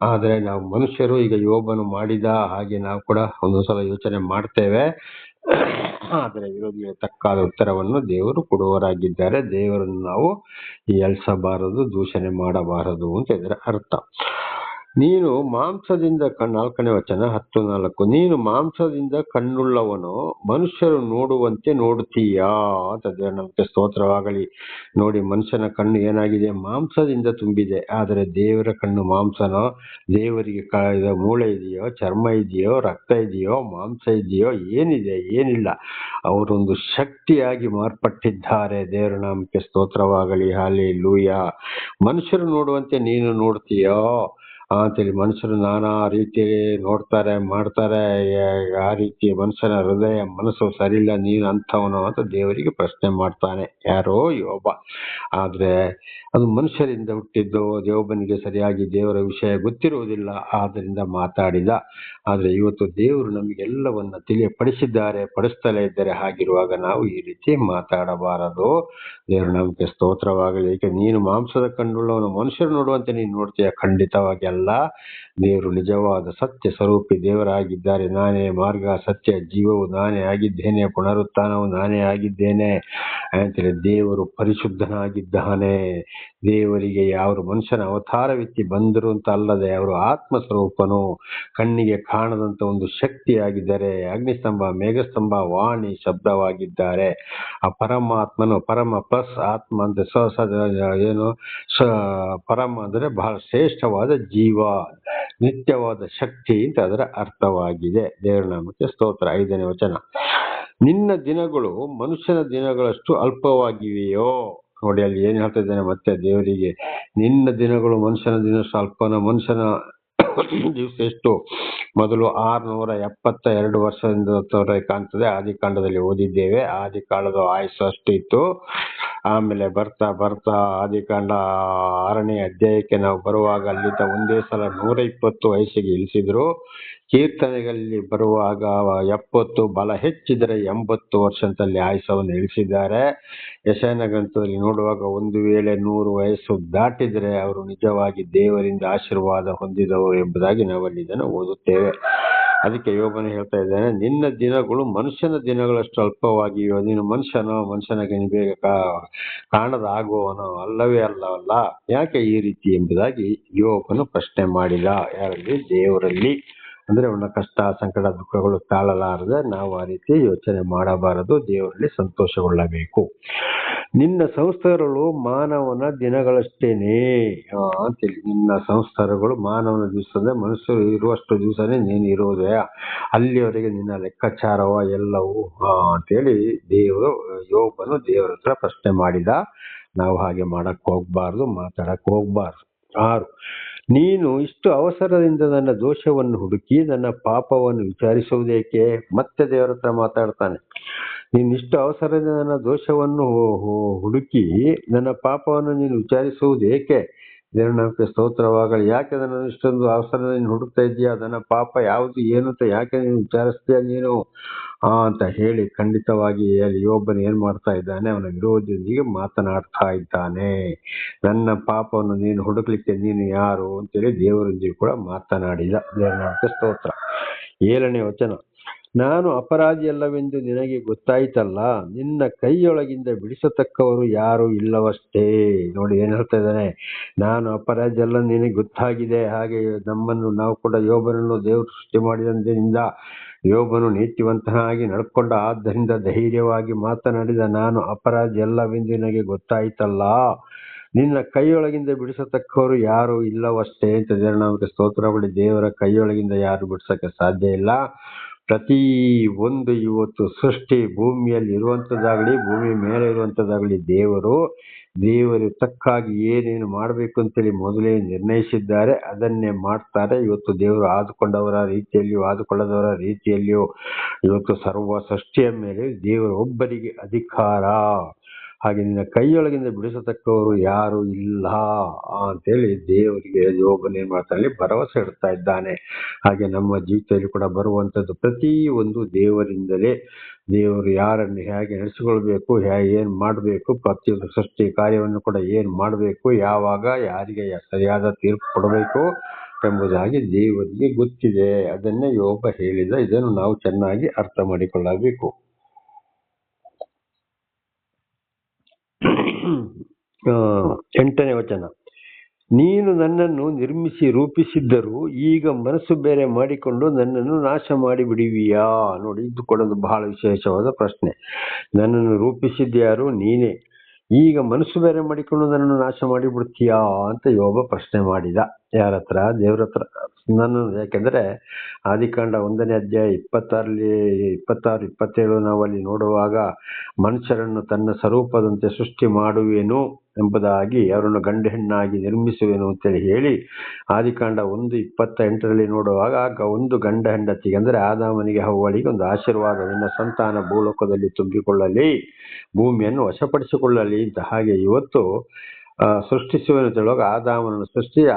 ಆದ್ರೆ ನಾವು ಮನುಷ್ಯರು ಈಗ ಯೋಬನು ಮಾಡಿದ ಹಾಗೆ ನಾವು ಕೂಡ ಒಂದೊಂದ್ಸಲ ಯೋಚನೆ ಮಾಡ್ತೇವೆ. ಆದರೆ ವಿರೋಧಿಗಳಿಗೆ ತಕ್ಕಾದ ಉತ್ತರವನ್ನು ದೇವರು ಕೊಡುವವರಾಗಿದ್ದಾರೆ. ದೇವರನ್ನು ನಾವು ಎಲ್ಸಬಾರದು, ದೂಷಣೆ ಮಾಡಬಾರದು ಅಂತ ಇದರ ಅರ್ಥ. ನೀನು ಮಾಂಸದಿಂದ 4ನೇ ವಚನ 10:4, ನೀನು ಮಾಂಸದಿಂದ ಕಣ್ಣುಳ್ಳವನು, ಮನುಷ್ಯರು ನೋಡುವಂತೆ ನೋಡುತ್ತೀಯಾ ಅಂತ ನಮಗೆ ಸ್ತೋತ್ರವಾಗಲಿ. ನೋಡಿ, ಮನುಷ್ಯನ ಕಣ್ಣು ಏನಾಗಿದೆ, ಮಾಂಸದಿಂದ ತುಂಬಿದೆ. ಆದರೆ ದೇವರ ಕಣ್ಣು ಮಾಂಸನೋ? ದೇವರಿಗೆ ಮೂಳೆ ಇದೆಯೋ, ಚರ್ಮ ಇದೆಯೋ, ರಕ್ತ ಇದೆಯೋ, ಮಾಂಸ ಇದೆಯೋ? ಏನಿದೆ? ಏನಿಲ್ಲ. ಅವರೊಂದು ಶಕ್ತಿಯಾಗಿ ಮಾರ್ಪಟ್ಟಿದ್ದಾರೆ. ದೇವರ ನಾಮಕ್ಕೆ ಸ್ತೋತ್ರವಾಗಲಿ. ಹಲ್ಲೆಲೂಯಾ. ಮನುಷ್ಯರು ನೋಡುವಂತೆ ನೀನು ನೋಡ್ತೀಯೋ ಅಂತೇಳಿ. ಮನುಷ್ಯರು ನಾನಾ ರೀತಿ ನೋಡ್ತಾರೆ, ಮಾಡ್ತಾರೆ. ಆ ರೀತಿ ಮನುಷ್ಯನ ಹೃದಯ ಮನಸ್ಸು ಸರಿಯಿಲ್ಲ, ನೀನು ಅಂಥವನು ಅಂತ ದೇವರಿಗೆ ಪ್ರಶ್ನೆ ಮಾಡ್ತಾನೆ ಯಾರೋ ಯೋಬ. ಆದ್ರೆ ಅದು ಮನುಷ್ಯರಿಂದ ಹುಟ್ಟಿದ್ದು. ಯೋಬನಿಗೆ ಸರಿಯಾಗಿ ದೇವರ ವಿಷಯ ಗೊತ್ತಿರುವುದಿಲ್ಲ, ಆದ್ರಿಂದ ಮಾತಾಡಿದ. ಆದ್ರೆ ಇವತ್ತು ದೇವರು ನಮಗೆಲ್ಲವನ್ನ ಪಡಿಸ್ತಲೇ ಇದ್ದಾರೆ. ಹಾಗಿರುವಾಗ ನಾವು ಈ ರೀತಿ ಮಾತಾಡಬಾರದು. ದೇವರು ನಮಗೆ ಸ್ತೋತ್ರವಾಗಲಿ. ಏಕೆ ನೀನು ಮಾಂಸದ ಕಣ್ಣುಳ್ಳವನು, ಮನುಷ್ಯರು ನೋಡುವಂತೆ ನೀನು ನೋಡ್ತೀಯ? ಖಂಡಿತವಾಗಿ ಅಲ್ಲ. ದೇವರು ನಿಜವಾದ ಸತ್ಯ ಸ್ವರೂಪಿ ದೇವರಾಗಿದ್ದಾರೆ. ನಾನೇ ಮಾರ್ಗ ಸತ್ಯ ಜೀವವು ನಾನೇ ಆಗಿದ್ದೇನೆ, ಪುನರುತ್ಥಾನವು ನಾನೇ ಆಗಿದ್ದೇನೆ ಅಂತೇಳಿ ದೇವರು ಪರಿಶುದ್ಧನಾಗಿದ್ದಾನೆ. ದೇವರಿಗೆ ಯಾರು ಮನುಷ್ಯನ ಅವತಾರವೆತ್ತಿ ಬಂದರು ಅಂತ ಅಲ್ಲದೆ ಅವರು ಆತ್ಮ ಸ್ವರೂಪನು, ಕಣ್ಣಿಗೆ ಕಾಣದಂತ ಒಂದು ಶಕ್ತಿಯಾಗಿದ್ದಾರೆ. ಅಗ್ನಿಸ್ತಂಭ, ಮೇಘಸ್ತಂಭ, ವಾಣಿ, ಶಬ್ದವಾಗಿದ್ದಾರೆ. ಆ ಪರಮಾತ್ಮನು, ಪರಮ ಪ್ಲಸ್ ಆತ್ಮ ಅಂದ್ರೆ ಪರಮ ಅಂದ್ರೆ ಬಹಳ ಶ್ರೇಷ್ಠವಾದ ಜೀವ, ನಿತ್ಯವಾದ ಶಕ್ತಿ ಅಂತ ಅದರ ಅರ್ಥವಾಗಿದೆ. ದೇವರ ನಾಮಕ್ಕೆ ಸ್ತೋತ್ರ. 5ನೇ ವಚನ, ನಿನ್ನ ದಿನಗಳು ಮನುಷ್ಯನ ದಿನಗಳಷ್ಟು ಅಲ್ಪವಾಗಿವೆಯೋ? ನೋಡಿ, ಅಲ್ಲಿ ಏನ್ ಹೇಳ್ತಾ ಇದ್ದಾನೆ ಮತ್ತೆ ದೇವರಿಗೆ, ನಿನ್ನ ದಿನಗಳು ಮನುಷ್ಯನ ದಿನಷ್ಟು ಅಲ್ಪನ. ಮನುಷ್ಯನ ದಿವಸ ಎಷ್ಟು? ಮೊದಲು 672 ವರ್ಷದಿಂದ ಕಾಣ್ತದೆ. ಆದಿಕಾಂಡದಲ್ಲಿ ಓದಿದ್ದೇವೆ. ಆದಿಕಾಂಡದ ಆಯುಸ್ಸು ಅಷ್ಟು ಇತ್ತು. ಆಮೇಲೆ ಬರ್ತಾ ಬರ್ತಾ ಆದಿಕಾಂಡ 6ನೇ ಅಧ್ಯಾಯಕ್ಕೆ ನಾವು ಬರುವಾಗ ಅಲ್ಲಿದ್ದ ಒಂದೇ ಸಲ 120 ವಯಸ್ಸಿಗೆ ಇಳಿಸಿದ್ರು. ಕೀರ್ತನೆಗಳಲ್ಲಿ ಬರುವಾಗ 70, ಬಲ ಹೆಚ್ಚಿದರೆ 80 ವರ್ಷದಲ್ಲಿ ಆಯುಷವನ್ನು ಇಳಿಸಿದ್ದಾರೆ. ಯಶಯನ ಗ್ರಂಥದಲ್ಲಿ ನೋಡುವಾಗ ಒಂದು ವೇಳೆ 100 ವಯಸ್ಸು ದಾಟಿದರೆ ಅವರು ನಿಜವಾಗಿ ದೇವರಿಂದ ಆಶೀರ್ವಾದ ಹೊಂದಿದವರು ಎಂಬುದಾಗಿ ನಾವಲ್ಲಿ ಇದನ್ನು ಓದುತ್ತೇವೆ. ಅದಕ್ಕೆ ಯೋಬನು ಹೇಳ್ತಾ ಇದ್ದಾನೆ, ನಿನ್ನ ದಿನಗಳು ಮನುಷ್ಯನ ದಿನಗಳಷ್ಟು ಅಲ್ಪವಾಗಿಯೋ? ನೀನು ಮನುಷ್ಯನಿಗೆ ಬೇಗ ಕಾಣದಾಗುವವನು ಅಲ್ಲವೇ ಅಲ್ಲವಲ್ಲ, ಯಾಕೆ ಈ ರೀತಿ ಎಂಬುದಾಗಿ ಯೋಬನು ಪ್ರಶ್ನೆ ಮಾಡಿದ. ಯಾರಲ್ಲಿ? ದೇವರಲ್ಲಿ. ಅಂದ್ರೆ ಅವನ ಕಷ್ಟ ಸಂಕಟ ದುಃಖಗಳು ತಾಳಲಾರದೆ ನಾವು ಆ ರೀತಿ ಯೋಚನೆ ಮಾಡಬಾರದು, ದೇವರಲ್ಲಿ ಸಂತೋಷಗೊಳ್ಳಬೇಕು. ನಿನ್ನ ಸಂಸ್ಕಾರಗಳು ಮಾನವನ ದಿನಗಳಷ್ಟೇನೆ ಅಂತೇಳಿ. ನಿನ್ನ ಸಂಸ್ಕಾರಗಳು ಮಾನವನ ದಿವಸದ ಮನುಷ್ಯರು ಇರುವಷ್ಟು ದಿವಸನೇ ನೀನು ಇರುವುದೇ, ಅಲ್ಲಿಯವರೆಗೆ ನಿನ್ನ ಲೆಕ್ಕಾಚಾರವ ಎಲ್ಲವೂ ಅಂತೇಳಿ ಯೋಬನು ದೇವರ ಹತ್ರ ಪ್ರಶ್ನೆ ಮಾಡಿದ. ನಾವು ಹಾಗೆ ಮಾಡಕ್ ಹೋಗ್ಬಾರ್ದು, ಮಾತಾಡಕ್ ಹೋಗ್ಬಾರ್ದು. 6, ನೀನು ಇಷ್ಟು ಅವಸರದಿಂದ ನನ್ನ ದೋಷವನ್ನು ಹುಡುಕಿ ನನ್ನ ಪಾಪವನ್ನು ವಿಚಾರಿಸುವುದೇಕೆ? ಮತ್ತೆ ದೇವರ ಹತ್ರ ಮಾತಾಡ್ತಾನೆ. ನೀನು ಇಷ್ಟು ಅವಸರದಿಂದ ನನ್ನ ದೋಷವನ್ನು ಹುಡುಕಿ ನನ್ನ ಪಾಪವನ್ನು ನೀನು ವಿಚಾರಿಸುವುದೇಕೆ? ದೇವರ ಸ್ತೋತ್ರವಾಗಲಿ. ಯಾಕೆ ನನ್ನ ಇಷ್ಟೊಂದು ಅವಸರ ನೀನು ಹುಡುಕ್ತಾ ಇದೀಯಾ? ನನ್ನ ಪಾಪ ಯಾವುದು ಏನು ಅಂತ ಯಾಕೆ ನೀನು ವಿಚಾರಿಸ್ತೀಯ ನೀನು ಅಂತ ಹೇಳಿ ಖಂಡಿತವಾಗಿ ಯೋಬನು ಏನ್ ಮಾಡ್ತಾ ಇದ್ದಾನೆ? ಅವನ ವಿರೋಧಿಯೊಂದಿಗೆ ಮಾತನಾಡ್ತಾ ಇದ್ದಾನೆ. ನನ್ನ ಪಾಪವನ್ನು ನೀನು ಹುಡುಕ್ಲಿಕ್ಕೆ ನೀನು ಯಾರು ಅಂತೇಳಿ ದೇವರೊಂದಿಗೆ ಕೂಡ ಮಾತನಾಡಿದ. ದೇವರ ಸ್ತೋತ್ರ. 7ನೇ ವಚನ, ನಾನು ಅಪರಾಧಿಯಲ್ಲವೆಂದು ನಿನಗೆ ಗೊತ್ತಾಯ್ತಲ್ಲ, ನಿನ್ನ ಕೈಯೊಳಗಿಂದ ಬಿಡಿಸತಕ್ಕವರು ಯಾರು ಇಲ್ಲವಷ್ಟೇ. ನೋಡಿ ಏನ್ ಹೇಳ್ತಾ ಇದ್ದಾನೆ? ನಾನು ಅಪರಾಧಿ ಅಲ್ಲ ನಿನಗೆ ಗೊತ್ತಾಗಿದೆ. ಹಾಗೆ ನಾವು ಕೂಡ ಯೋಬನನ್ನು ದೇವರು ಸೃಷ್ಟಿ ಮಾಡಿದಂದಿನಿಂದ ಯೋಬನು ನೀತಿವಂತನಾಗಿ ನಡ್ಕೊಂಡ, ಆದ್ದರಿಂದ ಧೈರ್ಯವಾಗಿ ಮಾತನಾಡಿದ. ನಾನು ಅಪರಾಧಿ ಅಲ್ಲವೆಂದು ನಿನಗೆ ಗೊತ್ತಾಯ್ತಲ್ಲ, ನಿನ್ನ ಕೈಯೊಳಗಿಂದ ಬಿಡಿಸತಕ್ಕವರು ಯಾರು ಇಲ್ಲವಷ್ಟೇ ಅಂತ ದೇವರ ಸ್ತೋತ್ರಗಳು. ದೇವರ ಕೈಯೊಳಗಿಂದ ಯಾರು ಬಿಡಿಸಕ್ಕೆ ಸಾಧ್ಯ ಇಲ್ಲ. ಪ್ರತಿ ಒಂದು ಇವತ್ತು ಸೃಷ್ಟಿ, ಭೂಮಿಯಲ್ಲಿ ಇರುವಂತದ್ದಾಗಲಿ ಭೂಮಿ ಮೇಲೆ ಇರುವಂತದ್ದಾಗಲಿ ದೇವರು ತಕ್ಕಾಗಿ ಏನೇನು ಮಾಡಬೇಕು ಅಂತೇಳಿ ಮೊದಲೇ ನಿರ್ಣಯಿಸಿದ್ದಾರೆ, ಅದನ್ನೇ ಮಾಡ್ತಾರೆ. ಇವತ್ತು ದೇವರು ಆದುಕೊಂಡವರ ರೀತಿಯಲ್ಲಿಯೂ ಆದುಕೊಳ್ಳದವರ ರೀತಿಯಲ್ಲಿಯೂ ಇವತ್ತು ಸರ್ವ ಸೃಷ್ಟಿಯ ಮೇಲೆ ದೇವರ ಒಬ್ಬರಿಗೆ ಅಧಿಕಾರ. ಹಾಗೆ ನಿನ್ನ ಕೈಯೊಳಗಿಂದ ಬಿಡಿಸತಕ್ಕವರು ಯಾರು ಇಲ್ಲ ಅಂತೇಳಿ ದೇವರಿಗೆ ಯೋಬನು ಏನ್ ಮಾಡ್ತಾನೆ? ಭರವಸೆ ಇಡ್ತಾ ಇದ್ದಾನೆ. ಹಾಗೆ ನಮ್ಮ ಜೀವಿತದಲ್ಲಿ ಕೂಡ ಬರುವಂತದ್ದು ಪ್ರತಿ ಒಂದು ದೇವರಿಂದಲೇ. ದೇವರು ಯಾರನ್ನು ಹೇಗೆ ನಡೆಸಿಕೊಳ್ಬೇಕು, ಏನ್ ಮಾಡಬೇಕು, ಪ್ರತಿಯೊಂದು ಸೃಷ್ಟಿ ಕಾರ್ಯವನ್ನು ಕೂಡ ಏನ್ ಮಾಡಬೇಕು, ಯಾವಾಗ ಯಾರಿಗೆ ಸರಿಯಾದ ತೀರ್ಪು ಕೊಡಬೇಕು ಎಂಬುದಾಗಿ ದೇವರಿಗೆ ಗೊತ್ತಿದೆ. ಅದನ್ನೇ ಯೋಬ ಹೇಳಿದ. ಇದನ್ನು ನಾವು ಚೆನ್ನಾಗಿ ಅರ್ಥ ಮಾಡಿಕೊಳ್ಳಬೇಕು. 8ನೇ ವಚನ, ನೀನು ನನ್ನನ್ನು ನಿರ್ಮಿಸಿ ರೂಪಿಸಿದ್ದರೂ ಈಗ ಮನಸ್ಸು ಬೇರೆ ಮಾಡಿಕೊಂಡು ನನ್ನನ್ನು ನಾಶ ಮಾಡಿ ಬಿಡುವಿಯಾ? ನೋಡಿ, ಇದು ಕೊಡೋದು ಬಹಳ ವಿಶೇಷವಾದ ಪ್ರಶ್ನೆ. ನನ್ನನ್ನು ರೂಪಿಸಿದ್ಯಾರು? ನೀನೇ. ಈಗ ಮನಸ್ಸು ಬೇರೆ ಮಾಡಿಕೊಂಡು ನನ್ನನ್ನು ನಾಶ ಮಾಡಿ ಬಿಡ್ತೀಯಾ ಅಂತ ಯೋಬ ಪ್ರಶ್ನೆ ಮಾಡಿದ. ಯಾರ ಹತ್ರ? ದೇವ್ರ ಹತ್ರ. ಯಾಕೆಂದ್ರೆ ಆದಿಕಾಂಡ 1ನೇ ಅಧ್ಯಾಯ 26, 27 ನಾವಲ್ಲಿ ನೋಡುವಾಗ ಮನುಷ್ಯರನ್ನು ತನ್ನ ಸ್ವರೂಪದಂತೆ ಸೃಷ್ಟಿ ಮಾಡುವೆನು ಎಂಬುದಾಗಿ ಅವರನ್ನು ಗಂಡು ಹೆಣ್ಣಾಗಿ ನಿರ್ಮಿಸುವೆನು ಅಂತೇಳಿ ಹೇಳಿ, ಆದಿಕಾಂಡ 1:28 ನೋಡುವಾಗ ಆಗ ಒಂದು ಗಂಡ ಹೆಂಡತಿಗೆ ಅಂದ್ರೆ ಆದಾಮನಿಗೆ ಹವ್ವಳಿಗೆ ಒಂದು ಆಶೀರ್ವಾದ, ನಿನ್ನ ಸಂತಾನ ಭೂಲೋಕದಲ್ಲಿ ತುಂಬಿಕೊಳ್ಳಲಿ, ಭೂಮಿಯನ್ನು ವಶಪಡಿಸಿಕೊಳ್ಳಲಿ ಅಂತ. ಹಾಗೆ ಇವತ್ತು ಸೃಷ್ಟಿಸುವೆನು ಹೇಳುವಾಗ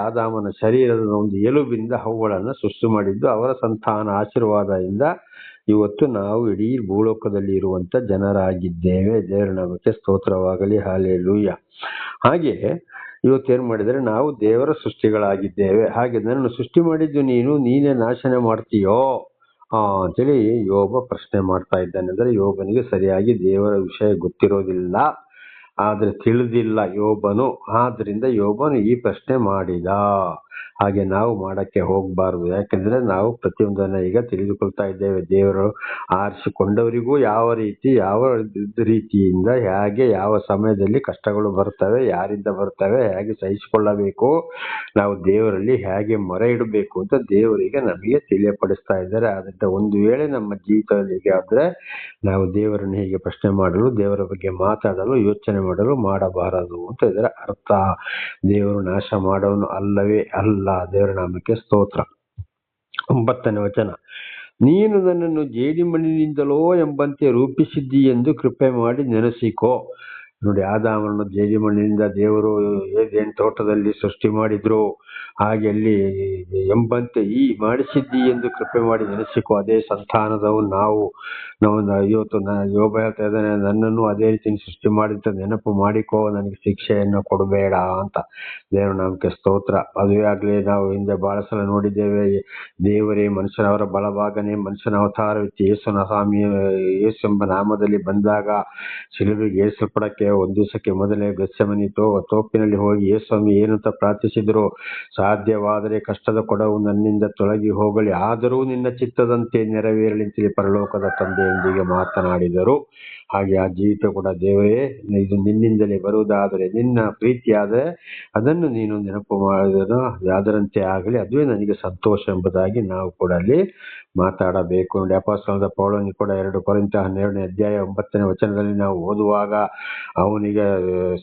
ಆದಾಮನ ಶರೀರದ ಒಂದು ಎಲುಬಿಂದ ಹವ್ವಳನ್ನು ಸೃಷ್ಟಿ ಮಾಡಿದ್ದು ಅವರ ಸಂತಾನ ಆಶೀರ್ವಾದದಿಂದ ಇವತ್ತು ನಾವು ಇಡೀ ಭೂಲೋಕದಲ್ಲಿ ಇರುವಂತ ಜನರಾಗಿದ್ದೇವೆ. ದೇವರ ನಾಮಕ್ಕೆ ಸ್ತೋತ್ರವಾಗಲಿ. ಹಲ್ಲೆಲೂಯಾ. ಹಾಗೆ ಇವತ್ತೇನ್ ಮಾಡಿದರೆ ನಾವು ದೇವರ ಸೃಷ್ಟಿಗಳಾಗಿದ್ದೇವೆ. ಹಾಗೆ ನನ್ನನ್ನು ಸೃಷ್ಟಿ ಮಾಡಿದ್ದು ನೀನೇ ನಾಶನ ಮಾಡ್ತೀಯೋ ಅಂತೇಳಿ ಯೋಬ ಪ್ರಶ್ನೆ ಮಾಡ್ತಾ ಇದ್ದಾನೆ. ಅಂದ್ರೆ ಯೋಬನಿಗೆ ಸರಿಯಾಗಿ ದೇವರ ವಿಷಯ ಗೊತ್ತಿರೋದಿಲ್ಲ, ಆದ್ರೆ ತಿಳಿದಿಲ್ಲ ಯೋಬನು. ಆದ್ರಿಂದ ಯೋಬನು ಈ ಪ್ರಶ್ನೆ ಮಾಡಿದ. ಹಾಗೆ ನಾವು ಮಾಡಕ್ಕೆ ಹೋಗ್ಬಾರ್ದು. ಯಾಕಂದ್ರೆ ನಾವು ಪ್ರತಿಯೊಂದನ್ನ ಈಗ ತಿಳಿದುಕೊಳ್ತಾ ಇದ್ದೇವೆ. ದೇವರು ಆರಿಸಿಕೊಂಡವರಿಗೂ ಯಾವ ರೀತಿಯಿಂದ ಹೇಗೆ ಯಾವ ಸಮಯದಲ್ಲಿ ಕಷ್ಟಗಳು ಬರ್ತವೆ, ಯಾರಿಂದ ಬರ್ತವೆ, ಹೇಗೆ ಸಹಿಸಿಕೊಳ್ಳಬೇಕು, ನಾವು ದೇವರಲ್ಲಿ ಹೇಗೆ ಮೊರೆ ಇಡಬೇಕು ಅಂತ ದೇವರಿಗೆ ನಮಗೆ ತಿಳಿಯಪಡಿಸ್ತಾ ಇದ್ದಾರೆ. ಆದ್ರಿಂದ ಒಂದು ವೇಳೆ ನಮ್ಮ ಜೀವಿತದಲ್ಲಿ ಹೀಗೆ ಆದ್ರೆ ನಾವು ದೇವರನ್ನು ಹೀಗೆ ಪ್ರಶ್ನೆ ಮಾಡಲು, ದೇವರ ಬಗ್ಗೆ ಮಾತಾಡಲು, ಯೋಚನೆ ಮಾಡಲು ಮಾಡಬಾರದು ಅಂತ ಇದರ ಅರ್ಥ. ದೇವರು ನಾಶ ಮಾಡೋನು ಅಲ್ಲವೇ ಅಲ್ಲ. ದೇವರ ನಾಮಕ್ಕೆ ಸ್ತೋತ್ರ. 9ನೇ ವಚನ, ನೀನು ನನ್ನನ್ನು ಜೇಡಿಮಣ್ಣಿನಿಂದಲೋ ಎಂಬಂತೆ ರೂಪಿಸಿದ್ದಿ ಎಂದು ಕೃಪೆ ಮಾಡಿ ನೆನೆಸಿಕೋ. ನೋಡಿ, ಆದಾಮನನ್ನು ಜೇಡಿಮಣ್ಣಿನಿಂದ ದೇವರು ಏದೇನ್ ತೋಟದಲ್ಲಿ ಸೃಷ್ಟಿ ಮಾಡಿದ್ರು, ಹಾಗೆ ಅಲ್ಲಿ ಎಂಬಂತೆ ಮಾಡಿಸಿದ್ದಿ ಎಂದು ಕೃಪೆ ಮಾಡಿ ನೆನೆಸಿಕೋ. ಅದೇ ಸಂತಾನದವು ನಾವು ಇವತ್ತು ಯೋಬ ಹೇಳ್ತಾ ಇದ್ದಾನೆ, ನನ್ನನ್ನು ಅದೇ ರೀತಿ ಸೃಷ್ಟಿ ಮಾಡಿದ ನೆನಪು ಮಾಡಿಕೋ, ನನಗೆ ಶಿಕ್ಷೆಯನ್ನು ಕೊಡಬೇಡ ಅಂತ. ದೇವರ ನಾಮಕ್ಕೆ ಸ್ತೋತ್ರ. ಅದುವೇ ಆಗ್ಲಿ, ನಾವು ಹಿಂದೆ ಬಹಳ ಸಲ ನೋಡಿದ್ದೇವೆ, ದೇವರೇ ಮನುಷ್ಯನವರ ಬಲಭಾಗನೇ ಮನುಷ್ಯನ ಅವತಾರವಿತ್ತು. ಯೇಸು ಎಂಬ ನಾಮದಲ್ಲಿ ಬಂದಾಗ ಶಿಲುಬೆಗೆ ಏರಿಸಲ್ಪಡಕ್ಕೆ ಒಂದು ದಿವಸಕ್ಕೆ ಮೊದಲೇ ಗೆತ್ಸೆಮನಿ ತೋಪಿನಲ್ಲಿ ಹೋಗಿ ಯೇಸ್ವಾಮಿ ಏನಂತ ಪ್ರಾರ್ಥಿಸಿದ್ರು, ಸಾಧ್ಯವಾದರೆ ಕಷ್ಟದ ಕೊಡವು ನನ್ನಿಂದ ತೊಲಗಿ ಹೋಗಲಿ, ಆದರೂ ನಿನ್ನ ಚಿತ್ತದಂತೆ ನೆರವೇರಲಿ ಅಂತೇಳಿ ಪರಲೋಕದ ತಂದೆಯೊಂದಿಗೆ ಮಾತನಾಡಿದರು. ಹಾಗೆ ಆ ಜೀವಿತ ಕೂಡ ದೇವರೇ ಇದು ನಿನ್ನಿಂದಲೇ ಬರುವುದಾದರೆ, ನಿನ್ನ ಪ್ರೀತಿಯಾದರೆ ಅದನ್ನು ನೀನು ನೆನಪು ಮಾಡಿದನು, ಅದರಂತೆ ಆಗಲಿ, ಅದುವೇ ನನಗೆ ಸಂತೋಷ ಎಂಬುದಾಗಿ ನಾವು ಕೂಡ ಅಲ್ಲಿ ಮಾತಾಡಬೇಕು. ನೋಡಿ, ಅಪೊಸ್ತಲನಾದ ಪೌಲನಿಗೆ ಕೂಡ 2 ಕೊರಿಂಥ 12ನೇ ಅಧ್ಯಾಯ 9ನೇ ವಚನದಲ್ಲಿ ನಾವು ಓದುವಾಗ, ಅವನಿಗೆ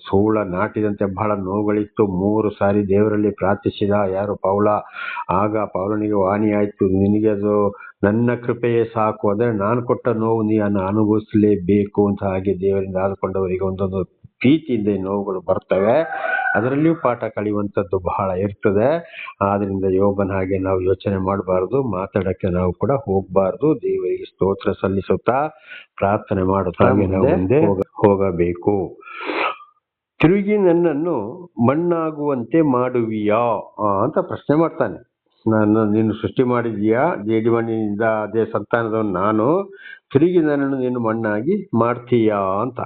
ಸೂಳ ನಾಟಿದಂತೆ ಬಹಳ ನೋವುಗಳಿತ್ತು, 3 ಸಾರಿ ದೇವರಲ್ಲಿ ಪ್ರಾರ್ಥಿಸಿದ ಯಾರು ಪೌಲ. ಆಗ ಪೌಲನಿಗೆ ವಾಣಿ ಆಯ್ತು, ನಿನಗೆ ಅದು ನನ್ನ ಕೃಪೆಯೇ ಸಾಕು, ಅದೇ ನಾನು ಕೊಟ್ಟ ನೋವು ನೀನು ಅನುಭವಿಸಲೇಬೇಕು ಅಂತ. ಹಾಗೆ ದೇವರಿಂದ ಆದುಕೊಂಡವರಿಗೆ ಒಂದೊಂದು ಪ್ರೀತಿಯಿಂದ ನೋವುಗಳು ಬರ್ತವೆ, ಅದರಲ್ಲಿಯೂ ಪಾಠ ಕಲಿಯುವಂಥದ್ದು ಬಹಳ ಇರ್ತದೆ. ಆದ್ರಿಂದ ಯೋಬನ ಹಾಗೆ ನಾವು ಯೋಚನೆ ಮಾಡಬಾರ್ದು, ಮಾತಾಡಕ್ಕೆ ನಾವು ಕೂಡ ಹೋಗಬಾರ್ದು. ದೇವರಿಗೆ ಸ್ತೋತ್ರ ಸಲ್ಲಿಸುತ್ತಾ ಪ್ರಾರ್ಥನೆ ಮಾಡುತ್ತಾ ಮುಂದೆ ಹೋಗಬೇಕು. ತಿರುಗಿ ನನ್ನನ್ನು ಮಣ್ಣಾಗುವಂತೆ ಮಾಡುವಿಯಾ ಅಂತ ಪ್ರಶ್ನೆ ಮಾಡ್ತಾನೆ. ನೀನು ಸೃಷ್ಟಿ ಮಾಡಿದೀಯಾ, ಜೇಡಿಮಣ್ಣಿನಿಂದ ಅದೇ ಸಂತಾನದವನು ನಾನು, ತಿರುಗಿ ನನ್ನನ್ನು ನೀನು ಮಣ್ಣಾಗಿ ಮಾಡ್ತೀಯಾ ಅಂತ.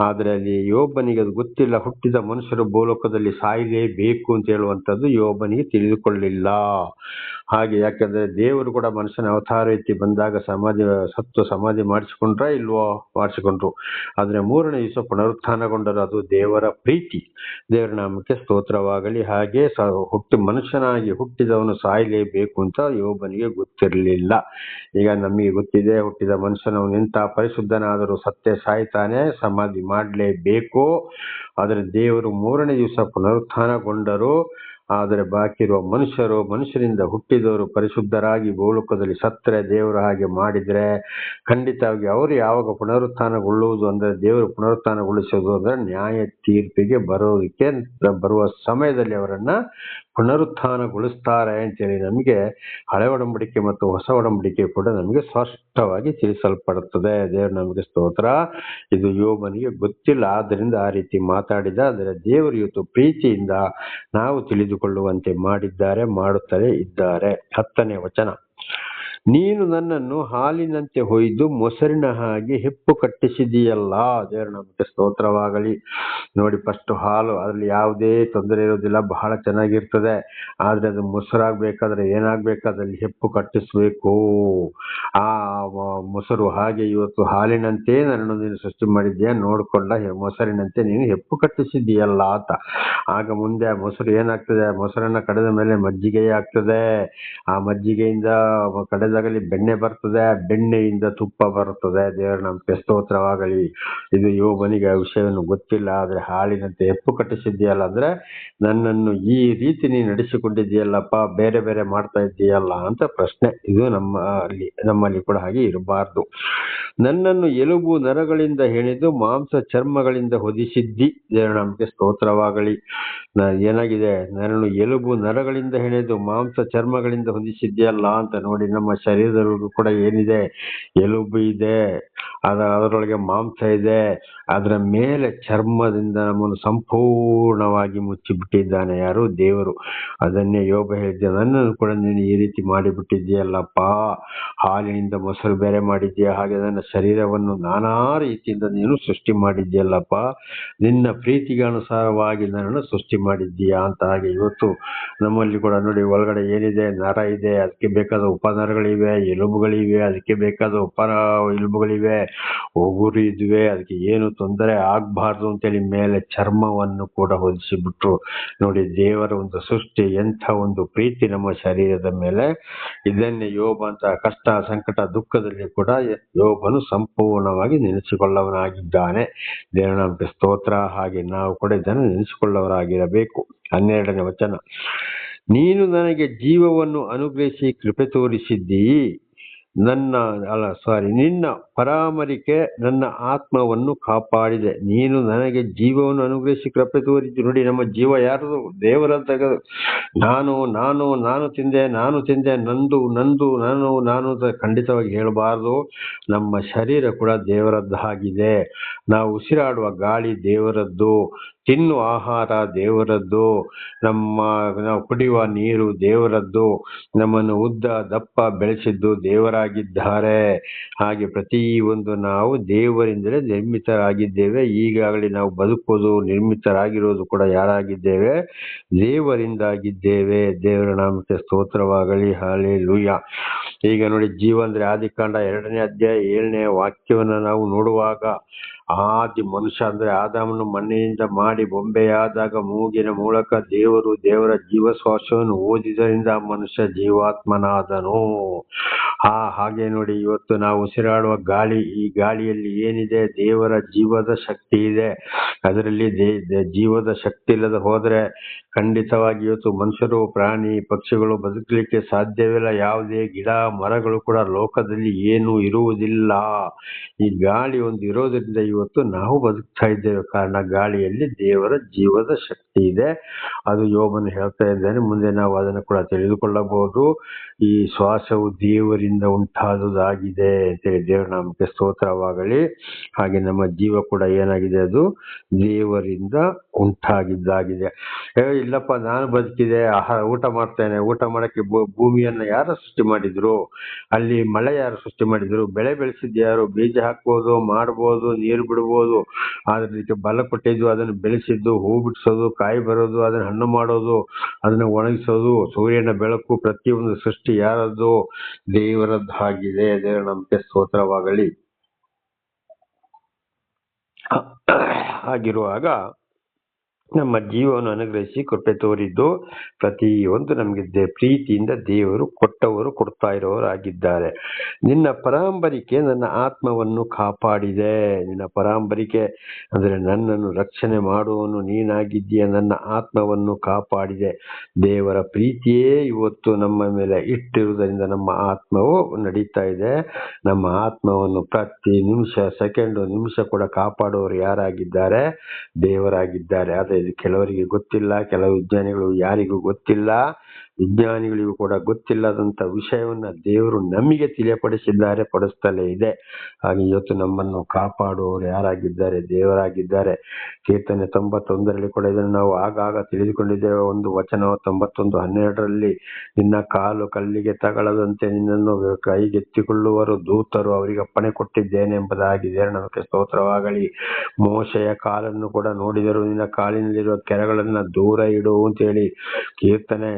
ಆದ್ರೆ ಅಲ್ಲಿ ಯೋಬನಿಗೆ ಅದು ಗೊತ್ತಿಲ್ಲ. ಹುಟ್ಟಿದ ಮನುಷ್ಯರು ಭೂಲೋಕದಲ್ಲಿ ಸಾಯಲೇಬೇಕು ಅಂತ ಹೇಳುವಂಥದ್ದು ಯೋಬನಿಗೆ ತಿಳಿದುಕೊಳ್ಳಿಲ್ಲ. ಹಾಗೆ ಯಾಕಂದ್ರೆ ದೇವರು ಕೂಡ ಮನುಷ್ಯನ ಅವತಾರ ಎತ್ತಿ ಬಂದಾಗ ಸಮಾಧಿ ಮಾಡಿಸಿಕೊಂಡ್ರ ಇಲ್ವೋ? ಮಾಡಿಸಿಕೊಂಡ್ರು. ಆದ್ರೆ 3ನೇ ದಿವಸ ಪುನರುತ್ಥಾನಗೊಂಡರು. ಅದು ದೇವರ ಪ್ರೀತಿ. ದೇವರ ನಾಮಕ್ಕೆ ಸ್ತೋತ್ರವಾಗಲಿ. ಹಾಗೆ ಮನುಷ್ಯನಾಗಿ ಹುಟ್ಟಿದವನು ಸಾಯಲೇಬೇಕು ಅಂತ ಯೋಬನಿಗೆ ಗೊತ್ತಿರಲಿಲ್ಲ. ಈಗ ನಮಗೆ ಗೊತ್ತಿದೆ, ಹುಟ್ಟಿದ ಮನುಷ್ಯನವನು ಎಂಥ ಪರಿಶುದ್ಧನಾದರೂ ಸತ್ಯ ಸಾಯ್ತಾನೆ, ಸಮಾಧಿ ಮಾಡಲೇಬೇಕು. ಆದರೆ ದೇವರು 3ನೇ ದಿವಸ ಪುನರುತ್ಥಾನಗೊಂಡರು. ಆದರೆ ಬಾಕಿ ಇರುವ ಮನುಷ್ಯರಿಂದ ಹುಟ್ಟಿದವರು ಪರಿಶುದ್ಧರಾಗಿ ಭೂಲೋಕದಲ್ಲಿ ಸತ್ತರೆ, ದೇವರು ಹಾಗೆ ಮಾಡಿದ್ರೆ ಖಂಡಿತವಾಗಿ ಅವರು ಯಾವಾಗ ಪುನರುತ್ಥಾನಗೊಳ್ಳುವುದು ಅಂದ್ರೆ, ದೇವರು ಪುನರುತ್ಥಾನಗೊಳಿಸುವುದು ಅಂದ್ರೆ ನ್ಯಾಯ ತೀರ್ಪಿಗೆ ಬರುವ ಸಮಯದಲ್ಲಿ ಅವರನ್ನ ಪುನರುತ್ಥಾನಗೊಳಿಸ್ತಾರೆ ಅಂತೇಳಿ ನಮಗೆ ಹಳೆ ಒಡಂಬಡಿಕೆ ಮತ್ತು ಹೊಸ ಒಡಂಬಡಿಕೆ ಕೂಡ ನಮಗೆ ಸ್ಪಷ್ಟವಾಗಿ ತಿಳಿಸಲ್ಪಡುತ್ತದೆ. ದೇವರು ನಮಗೆ ಸ್ತೋತ್ರ. ಇದು ಯೋಬನಿಗೆ ಗೊತ್ತಿಲ್ಲ, ಆದ್ದರಿಂದ ಆ ರೀತಿ ಮಾತಾಡಿದ. ಆದರೆ ದೇವರು ಇವತ್ತು ಪ್ರೀತಿಯಿಂದ ನಾವು ತಿಳಿದುಕೊಳ್ಳುವಂತೆ ಮಾಡುತ್ತಲೇ ಇದ್ದಾರೆ. 10ನೇ ವಚನ, ನೀನು ನನ್ನನ್ನು ಹಾಲಿನಂತೆ ಹೊಯ್ದು ಮೊಸರಿನ ಹಾಗೆ ಹೆಪ್ಪು ಕಟ್ಟಿಸಿದೀಯಲ್ಲ. ದೇವರ ನಮಗೆ ಸ್ತೋತ್ರವಾಗಲಿ. ನೋಡಿ, ಫಸ್ಟ್ ಹಾಲು, ಅದ್ರಲ್ಲಿ ಯಾವುದೇ ತೊಂದರೆ ಇರೋದಿಲ್ಲ, ಬಹಳ ಚೆನ್ನಾಗಿರ್ತದೆ. ಆದ್ರೆ ಅದು ಮೊಸರಾಗಬೇಕಾದ್ರೆ ಏನಾಗಬೇಕಾದಲ್ಲಿ ಹೆಪ್ಪು ಕಟ್ಟಿಸ್ಬೇಕು. ಆ ಮೊಸರು ಹಾಗೆ ಇವತ್ತು ಹಾಲಿನಂತೆ ನನ್ನನ್ನು ನೀನು ಸೃಷ್ಟಿ ಮಾಡಿದ್ಯಾ, ನೋಡ್ಕೊಂಡ ಮೊಸರಿನಂತೆ ನೀನು ಹೆಪ್ಪು ಕಟ್ಟಿಸಿದೀಯಲ್ಲ ಅಂತ. ಆಗ ಮುಂದೆ ಆ ಮೊಸರು ಏನಾಗ್ತದೆ? ಮೊಸರನ್ನ ಕಡೆದ ಮೇಲೆ ಮಜ್ಜಿಗೆ ಆಗ್ತದೆ. ಆ ಮಜ್ಜಿಗೆಯಿಂದ ಕಡೆದಾಗಲಿ ಬೆಣ್ಣೆ ಬರ್ತದೆ, ಬೆಣ್ಣೆಯಿಂದ ತುಪ್ಪ ಬರುತ್ತದೆ. ದೇವರ ನಮಗೆ ಸ್ತೋತ್ರವಾಗಲಿ. ಇದು ಯೋಬನಿಗೆ ಆ ವಿಷಯವನ್ನು ಗೊತ್ತಿಲ್ಲ. ಆದ್ರೆ ಹಾಲಿನಂತೆ ಹೆಪ್ಪು ಕಟ್ಟಿಸಿದ್ದೀಯಲ್ಲ ಅಂದ್ರೆ, ನನ್ನನ್ನು ಈ ರೀತಿ ನೀನು ನಡೆಸಿಕೊಂಡಿದ್ದೀಯಲ್ಲಪ್ಪ, ಬೇರೆ ಬೇರೆ ಮಾಡ್ತಾ ಇದ್ದೀಯಲ್ಲ ಅಂತ ಪ್ರಶ್ನೆ. ಇದು ನಮ್ಮಲ್ಲಿ ಕೂಡ ಹಾಗೆ ಇರಬಾರ್ದು. ನನ್ನನ್ನು ಎಲುಬು ನರಗಳಿಂದ ಹೆಣೆದು ಮಾಂಸ ಚರ್ಮಗಳಿಂದ ಹೊದಿಸಿದ್ದಿ. ದೇವರ ನಮಗೆ ಸ್ತೋತ್ರವಾಗಲಿ. ಏನಾಗಿದೆ? ನನ್ನನ್ನು ಎಲುಬು ನರಗಳಿಂದ ಹೆಣೆದು ಮಾಂಸ ಚರ್ಮಗಳಿಂದ ಹೊದಿಸಿದ್ಯಲ್ಲ ಅಂತ. ನೋಡಿ, ನಮ್ಮ ಶರೀರದೊಳಗೂ ಕೂಡ ಏನಿದೆ? ಎಲುಬು ಇದೆ, ಅದರೊಳಗೆ ಮಾಂಸ ಇದೆ, ಅದರ ಮೇಲೆ ಚರ್ಮದಿಂದ ನಮ್ಮನ್ನು ಸಂಪೂರ್ಣವಾಗಿ ಮುಚ್ಚಿಬಿಟ್ಟಿದ್ದಾನೆ. ಯಾರು? ದೇವರು. ಅದನ್ನೇ ಯೋಬ ಹೇಳಿದ್ದೆ, ನನ್ನನ್ನು ಕೂಡ ನೀನು ಈ ರೀತಿ ಮಾಡಿಬಿಟ್ಟಿದ್ದೀಯಲ್ಲಪ್ಪ, ಹಾಲಿನಿಂದ ಮೊಸರು ಬೇರೆ ಮಾಡಿದ್ದೀಯ, ಹಾಗೆ ನನ್ನ ಶರೀರವನ್ನು ನಾನಾ ರೀತಿಯಿಂದ ನೀನು ಸೃಷ್ಟಿ ಮಾಡಿದ್ದೀಯಲ್ಲಪ್ಪ, ನಿನ್ನ ಪ್ರೀತಿಗೆ ಅನುಸಾರವಾಗಿ ನನ್ನನ್ನು ಸೃಷ್ಟಿ ಮಾಡಿದ್ದೀಯಾ ಅಂತ. ಹಾಗೆ ಇವತ್ತು ನಮ್ಮಲ್ಲಿ ಕೂಡ ನೋಡಿ, ಒಳಗಡೆ ಏನಿದೆ? ನರ ಇದೆ, ಅದಕ್ಕೆ ಬೇಕಾದ ಉಪನರಗಳಿವೆ, ಎಲುಬುಗಳಿವೆ, ಅದಕ್ಕೆ ಬೇಕಾದ ಎಲುಬುಗಳಿವೆ, ಉಗುರು ಇದ್ವೆ, ಅದಕ್ಕೆ ಏನು ತೊಂದರೆ ಆಗ್ಬಾರ್ದು ಅಂತೇಳಿ ಮೇಲೆ ಚರ್ಮವನ್ನು ಕೂಡ ಹೊದಿಸಿಬಿಟ್ರು. ನೋಡಿ, ದೇವರ ಒಂದು ಸೃಷ್ಟಿ, ಎಂಥ ಒಂದು ಪ್ರೀತಿ ನಮ್ಮ ಶರೀರದ ಮೇಲೆ. ಇದನ್ನೇ ಯೋಬ ಅಂತ ಕಷ್ಟ, ಸಂಕಟ, ದುಃಖದಲ್ಲಿ ಕೂಡ ಯೋಬನು ಸಂಪೂರ್ಣವಾಗಿ ನೆನೆಸಿಕೊಳ್ಳವನಾಗಿದ್ದಾನೆ. ದೇವರ ನಮಗೆ ಸ್ತೋತ್ರ. ಹಾಗೆ ನಾವು ಕೂಡ ಇದನ್ನು ನೆನೆಸಿಕೊಳ್ಳವರಾಗಿರಬೇಕು. 12ನೇ ವಚನ, ನೀನು ನನಗೆ ಜೀವವನ್ನು ಅನುಗ್ರಹಿಸಿ ಕೃಪೆ ತೋರಿಸಿದ್ದೀ, ನಿನ್ನ ಪರಾಮರಿಕೆ ನನ್ನ ಆತ್ಮವನ್ನು ಕಾಪಾಡಿದೆ. ನೀನು ನನಗೆ ಜೀವವನ್ನು ಅನುಗ್ರಹಿಸಿ ಕೃಪೆ ತೋರಿದ್ದು. ನೋಡಿ, ನಮ್ಮ ಜೀವ ಯಾರದು? ದೇವರಂತ. ನಾನು ತಿಂದೆ, ನಂದು ನಾನು ಖಂಡಿತವಾಗಿ ಹೇಳಬಾರ್ದು. ನಮ್ಮ ಶರೀರ ಕೂಡ ದೇವರದ್ದಾಗಿದೆ. ನಾವು ಉಸಿರಾಡುವ ಗಾಳಿ ದೇವರದ್ದು. ತಿನ್ನುವ ಆಹಾರ ದೇವರದ್ದು, ನಾವು ಕುಡಿಯುವ ನೀರು ದೇವರದ್ದು, ನಮ್ಮನ್ನು ಉದ್ದ ದಪ್ಪ ಬೆಳೆಸಿದ್ದು ದೇವರಾಗಿದ್ದಾರೆ. ಹಾಗೆ ಪ್ರತಿಯೊಂದು ನಾವು ದೇವರಿಂದಲೇ ನಿರ್ಮಿತರಾಗಿದ್ದೇವೆ. ಈಗಾಗಲೇ ನಾವು ಬದುಕುವುದು ನಿರ್ಮಿತರಾಗಿರೋದು ಕೂಡ ಯಾರಾಗಿದ್ದೇವೆ? ದೇವರಿಂದಾಗಿದ್ದೇವೆ. ದೇವರ ನಾಮಕ್ಕೆ ಸ್ತೋತ್ರವಾಗಲಿ. ಹಲ್ಲೆಲೂಯಾ. ಈಗ ನೋಡಿ, ಜೀವ ಅಂದ್ರೆ ಆದಿಕಾಂಡ 2ನೇ ಅಧ್ಯಾಯ 7ನೇ ವಾಕ್ಯವನ್ನು ನಾವು ನೋಡುವಾಗ, ಆದಿ ಮನುಷ್ಯ ಅಂದ್ರೆ ಆದಾಮನು ಮಣ್ಣಿನಿಂದ ಮಾಡಿ ಬೊಂಬೆಯಾದಾಗ ಮೂಗಿನ ಮೂಲಕ ದೇವರ ಜೀವಶ್ವಾಸವನ್ನು ಓದಿದ್ದರಿಂದ ಮನುಷ್ಯ ಜೀವಾತ್ಮನಾದನು. ಹಾಗೆ ನೋಡಿ, ಇವತ್ತು ನಾವು ಉಸಿರಾಡುವ ಗಾಳಿ, ಈ ಗಾಳಿಯಲ್ಲಿ ಏನಿದೆ? ದೇವರ ಜೀವದ ಶಕ್ತಿ ಇದೆ. ಅದರಲ್ಲಿ ಜೀವದ ಶಕ್ತಿ ಇಲ್ಲದೆ ಹೋದ್ರೆ ಖಂಡಿತವಾಗಿ ಇವತ್ತು ಮನುಷ್ಯರು, ಪ್ರಾಣಿ, ಪಕ್ಷಿಗಳು ಬದುಕಲಿಕ್ಕೆ ಸಾಧ್ಯವಿಲ್ಲ. ಯಾವುದೇ ಗಿಡ ಮರಗಳು ಕೂಡ ಲೋಕದಲ್ಲಿ ಏನು ಇರುವುದಿಲ್ಲ. ಈ ಗಾಳಿ ಒಂದು ಇರೋದ್ರಿಂದ ಇವತ್ತು ನಾವು ಬದುಕ್ತಾ ಇದ್ದೇವೆ. ಕಾರಣ ಗಾಳಿಯಲ್ಲಿ ದೇವರ ಜೀವದ ಶಕ್ತಿ ಇದೆ. ಅದು ಯೋಬನು ಹೇಳ್ತಾ ಇದ್ದಾನೆ. ಮುಂದೆ ನಾವು ಅದನ್ನು ಕೂಡ ತಿಳಿದುಕೊಳ್ಳಬಹುದು. ಈ ಶ್ವಾಸವು ದೇವರಿಂದ ಉಂಟಾದುದಾಗಿದೆ ಅಂತೇಳಿ ದೇವರ ನಾಮಕ್ಕೆ ಸ್ತೋತ್ರವಾಗಲಿ. ಹಾಗೆ ನಮ್ಮ ಜೀವ ಕೂಡ ಏನಾಗಿದೆ? ಅದು ದೇವರಿಂದ ಉಂಟಾಗಿದ್ದಾಗಿದೆ. ಇಲ್ಲಪ್ಪ, ನಾನು ಬದುಕಿದೆ, ಊಟ ಮಾಡ್ತೇನೆ, ಊಟ ಮಾಡಕ್ಕೆ ಭೂಮಿಯನ್ನ ಯಾರು ಸೃಷ್ಟಿ ಮಾಡಿದ್ರು? ಅಲ್ಲಿ ಮಳೆ ಯಾರು ಸೃಷ್ಟಿ ಮಾಡಿದ್ರು? ಬೆಳೆ ಬೆಳೆಸಿದ್ ಯಾರು? ಬೀಜ ಹಾಕ್ಬೋದು, ಮಾಡ್ಬೋದು, ನೀರು ಬಿಡ್ಬೋದು, ಆದ್ರೆ ಇದಕ್ಕೆ ಬಲ ಕೊಟ್ಟಿದ್ದು, ಅದನ್ನು ಬೆಳೆಸಿದ್ದು, ಹೂ ಬಿಡಿಸೋದು, ಕಾಯಿ ಬರೋದು, ಅದನ್ನ ಹಣ್ಣು ಮಾಡೋದು, ಅದನ್ನ ಒಣಗಿಸೋದು, ಸೂರ್ಯನ ಬೆಳಕು, ಪ್ರತಿಯೊಂದು ಸೃಷ್ಟಿ ಯಾರದ್ದು? ದೇವರದ್ದಾಗಿದೆ. ದೇವರ ನಮಗೆ ಸ್ತೋತ್ರವಾಗಲಿ. ಹಾಗಿರುವಾಗ ನಮ್ಮ ಜೀವವನ್ನು ಅನುಗ್ರಹಿಸಿ ಕೃಪೆ ತೋರಿದ್ದು ಪ್ರತಿಯೊಂದು ನಮಗೆ ಪ್ರೀತಿಯಿಂದ ದೇವರು ಕೊಟ್ಟವರು, ಕೊಡ್ತಾ ಇರೋರು ಆಗಿದ್ದಾರೆ. ನಿನ್ನ ಪರಾಂಬರಿಕೆ ನನ್ನ ಆತ್ಮವನ್ನು ಕಾಪಾಡಿದೆ. ನಿನ್ನ ಪರಾಂಬರಿಕೆ ಅಂದರೆ ನನ್ನನ್ನು ರಕ್ಷಣೆ ಮಾಡುವವನು ನೀನಾಗಿದ್ದೀಯ. ನನ್ನ ಆತ್ಮವನ್ನು ಕಾಪಾಡಿದೆ. ದೇವರ ಪ್ರೀತಿಯೇ ಇವತ್ತು ನಮ್ಮ ಮೇಲೆ ಇಟ್ಟಿರುವುದರಿಂದ ನಮ್ಮ ಆತ್ಮವು ನಡೀತಾ ಇದೆ. ನಮ್ಮ ಆತ್ಮವನ್ನು ಪ್ರತಿ ನಿಮಿಷ, ನಿಮಿಷ ಕೂಡ ಕಾಪಾಡುವವರು ಯಾರಾಗಿದ್ದಾರೆ? ದೇವರಾಗಿದ್ದಾರೆ. ಆದರೆ ಇದು ಕೆಲವರಿಗೆ ಗೊತ್ತಿಲ್ಲ. ಕೆಲವು ವಿಜ್ಞಾನಿಗಳು ಯಾರಿಗೂ ಗೊತ್ತಿಲ್ಲ. ವಿಜ್ಞಾನಿಗಳಿಗೂ ಕೂಡ ಗೊತ್ತಿಲ್ಲದಂತ ವಿಷಯವನ್ನ ದೇವರು ನಮಗೆ ತಿಳಿಯಪಡಿಸಿದ್ದಾರೆ, ಪಡಿಸ್ತಲೇ ಇದೆ. ಹಾಗೆ ಇವತ್ತು ನಮ್ಮನ್ನು ಕಾಪಾಡುವವರು ಯಾರಾಗಿದ್ದಾರೆ? ದೇವರಾಗಿದ್ದಾರೆ. ಕೀರ್ತನೆ 91ರಲ್ಲಿ ಕೂಡ ಇದನ್ನು ನಾವು ಆಗಾಗ ತಿಳಿದುಕೊಂಡಿದ್ದೇವೆ. ಒಂದು ವಚನ 91:12ರಲ್ಲಿ, ನಿನ್ನ ಕಾಲು ಕಲ್ಲಿಗೆ ತಗಲದಂತೆ ನಿನ್ನನ್ನು ಕೈಗೆತ್ತಿಕೊಳ್ಳುವರು ದೂತರು, ಅವರಿಗೆ ಅಪ್ಪಣೆ ಕೊಟ್ಟಿದ್ದೇನೆ ಎಂಬುದಾಗಿದೆ. ನಮಗೆ ಸ್ತೋತ್ರವಾಗಲಿ. ಮೋಶೆಯ ಕಾಲನ್ನು ಕೂಡ ನೋಡಿದರು, ನಿನ್ನ ಕಾಲಿನಲ್ಲಿರುವ ಕೆರೆಗಳನ್ನ ದೂರ ಇಡು ಅಂತೇಳಿ ಕೀರ್ತನೆ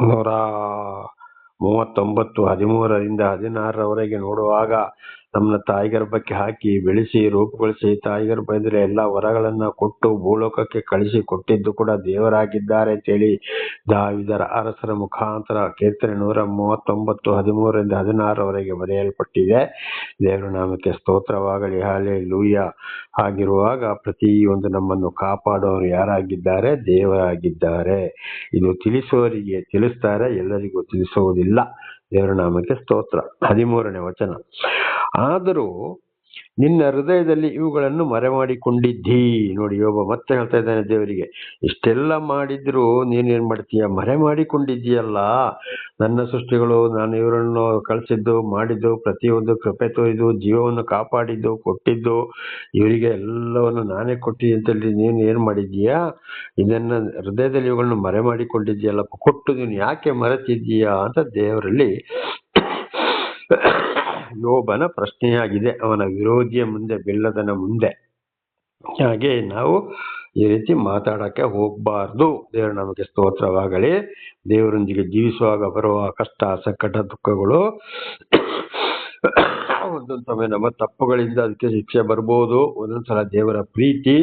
139:13-16 ನೋಡುವಾಗ, ನಮ್ಮನ್ನ ತಾಯಿಗರ್ಭಕ್ಕೆ ಹಾಕಿ ಬೆಳೆಸಿ ರೂಪುಗೊಳಿಸಿ ತಾಯಿಗರ್ಭದಲ್ಲಿ ಎಲ್ಲಾ ವರಗಳನ್ನ ಕೊಟ್ಟು ಭೂಲೋಕಕ್ಕೆ ಕಳಿಸಿ ಕೊಟ್ಟಿದ್ದು ಕೂಡ ದೇವರಾಗಿದ್ದಾರೆ ಅಂತೇಳಿ ದಾವಿದರ ಅರಸರ ಮುಖಾಂತರ ಕೀರ್ತನೆ 139:13-16 ಬರೆಯಲ್ಪಟ್ಟಿದೆ. ದೇವರ ನಾಮಕ್ಕೆ ಸ್ತೋತ್ರವಾಗಲಿ. ಹಲ್ಲೆಲೂಯಾ. ಹಾಗಿರುವಾಗ ಪ್ರತಿಯೊಂದು ನಮ್ಮನ್ನು ಕಾಪಾಡೋರು ಯಾರಾಗಿದ್ದಾರೆ? ದೇವರಾಗಿದ್ದಾರೆ. ಇದು ತಿಳಿಸುವವರಿಗೆ ತಿಳಿಸ್ತಾರೆ, ಎಲ್ಲರಿಗೂ ತಿಳಿಸುವುದಿಲ್ಲ. ದೇವರ ನಾಮಕ್ಕೆ ಸ್ತೋತ್ರ. 13ನೇ ವಚನ, ಆದರೂ ನಿನ್ನ ಹೃದಯದಲ್ಲಿ ಇವುಗಳನ್ನು ಮರೆಮಾಡಿಕೊಂಡಿದ್ದೀ. ನೋಡಿ, ಯೋಬ ಮತ್ತೆ ಹೇಳ್ತಾ ಇದ್ದಾನೆ ದೇವರಿಗೆ, ಇಷ್ಟೆಲ್ಲ ಮಾಡಿದ್ರು ನೀನೇನ್ ಮಾಡ್ತೀಯ? ಮರೆ ಮಾಡಿಕೊಂಡಿದ್ದೀಯಲ್ಲ. ನನ್ನ ಸೃಷ್ಟಿಗಳು, ನಾನು ಇವರನ್ನು ಕಳಿಸಿದ್ದು, ಮಾಡಿದ್ದು, ಪ್ರತಿಯೊಂದು ಕೃಪೆ ತೋರಿದ್ದು, ಜೀವವನ್ನು ಕಾಪಾಡಿದ್ದು, ಕೊಟ್ಟಿದ್ದು, ಇವರಿಗೆ ಎಲ್ಲವನ್ನು ನಾನೇ ಕೊಟ್ಟಿದ್ದೆ ಅಂತೇಳಿ ನೀನು ಏನ್ ಮಾಡಿದ್ದೀಯಾ? ಇದನ್ನ ಹೃದಯದಲ್ಲಿ ಇವುಗಳನ್ನು ಮರೆ ಮಾಡಿಕೊಂಡಿದ್ದೀಯಲ್ಲ, ಕೊಟ್ಟು ನೀನು ಯಾಕೆ ಮರೆತಿದ್ದೀಯಾ ಅಂತ ದೇವರಲ್ಲಿ ಯೋಬನ ಪ್ರಶ್ನೆಯಾಗಿದೆ. ಅವನ ವಿರೋಧಿಯ ಮುಂದೆ, ಬೆಲ್ಲದನ ಮುಂದೆ. ಹಾಗೆ ನಾವು ಈ ರೀತಿ ಮಾತಾಡಕ್ಕೆ ಹೋಗ್ಬಾರ್ದು. ದೇವರ ನಮಗೆ ಸ್ತೋತ್ರವಾಗಲಿ. ದೇವರೊಂದಿಗೆ ಜೀವಿಸುವಾಗ ಬರುವ ಕಷ್ಟ, ಸಂಕಟ, ದುಃಖಗಳು ಒಂದೊಂದು ಸಮಯ ನಮ್ಮ ತಪ್ಪುಗಳಿಂದ ಅದಕ್ಕೆ ಶಿಕ್ಷೆ ಬರ್ಬೋದು. ಒಂದೊಂದ್ಸಲ ದೇವರ ಪ್ರೀತಿ,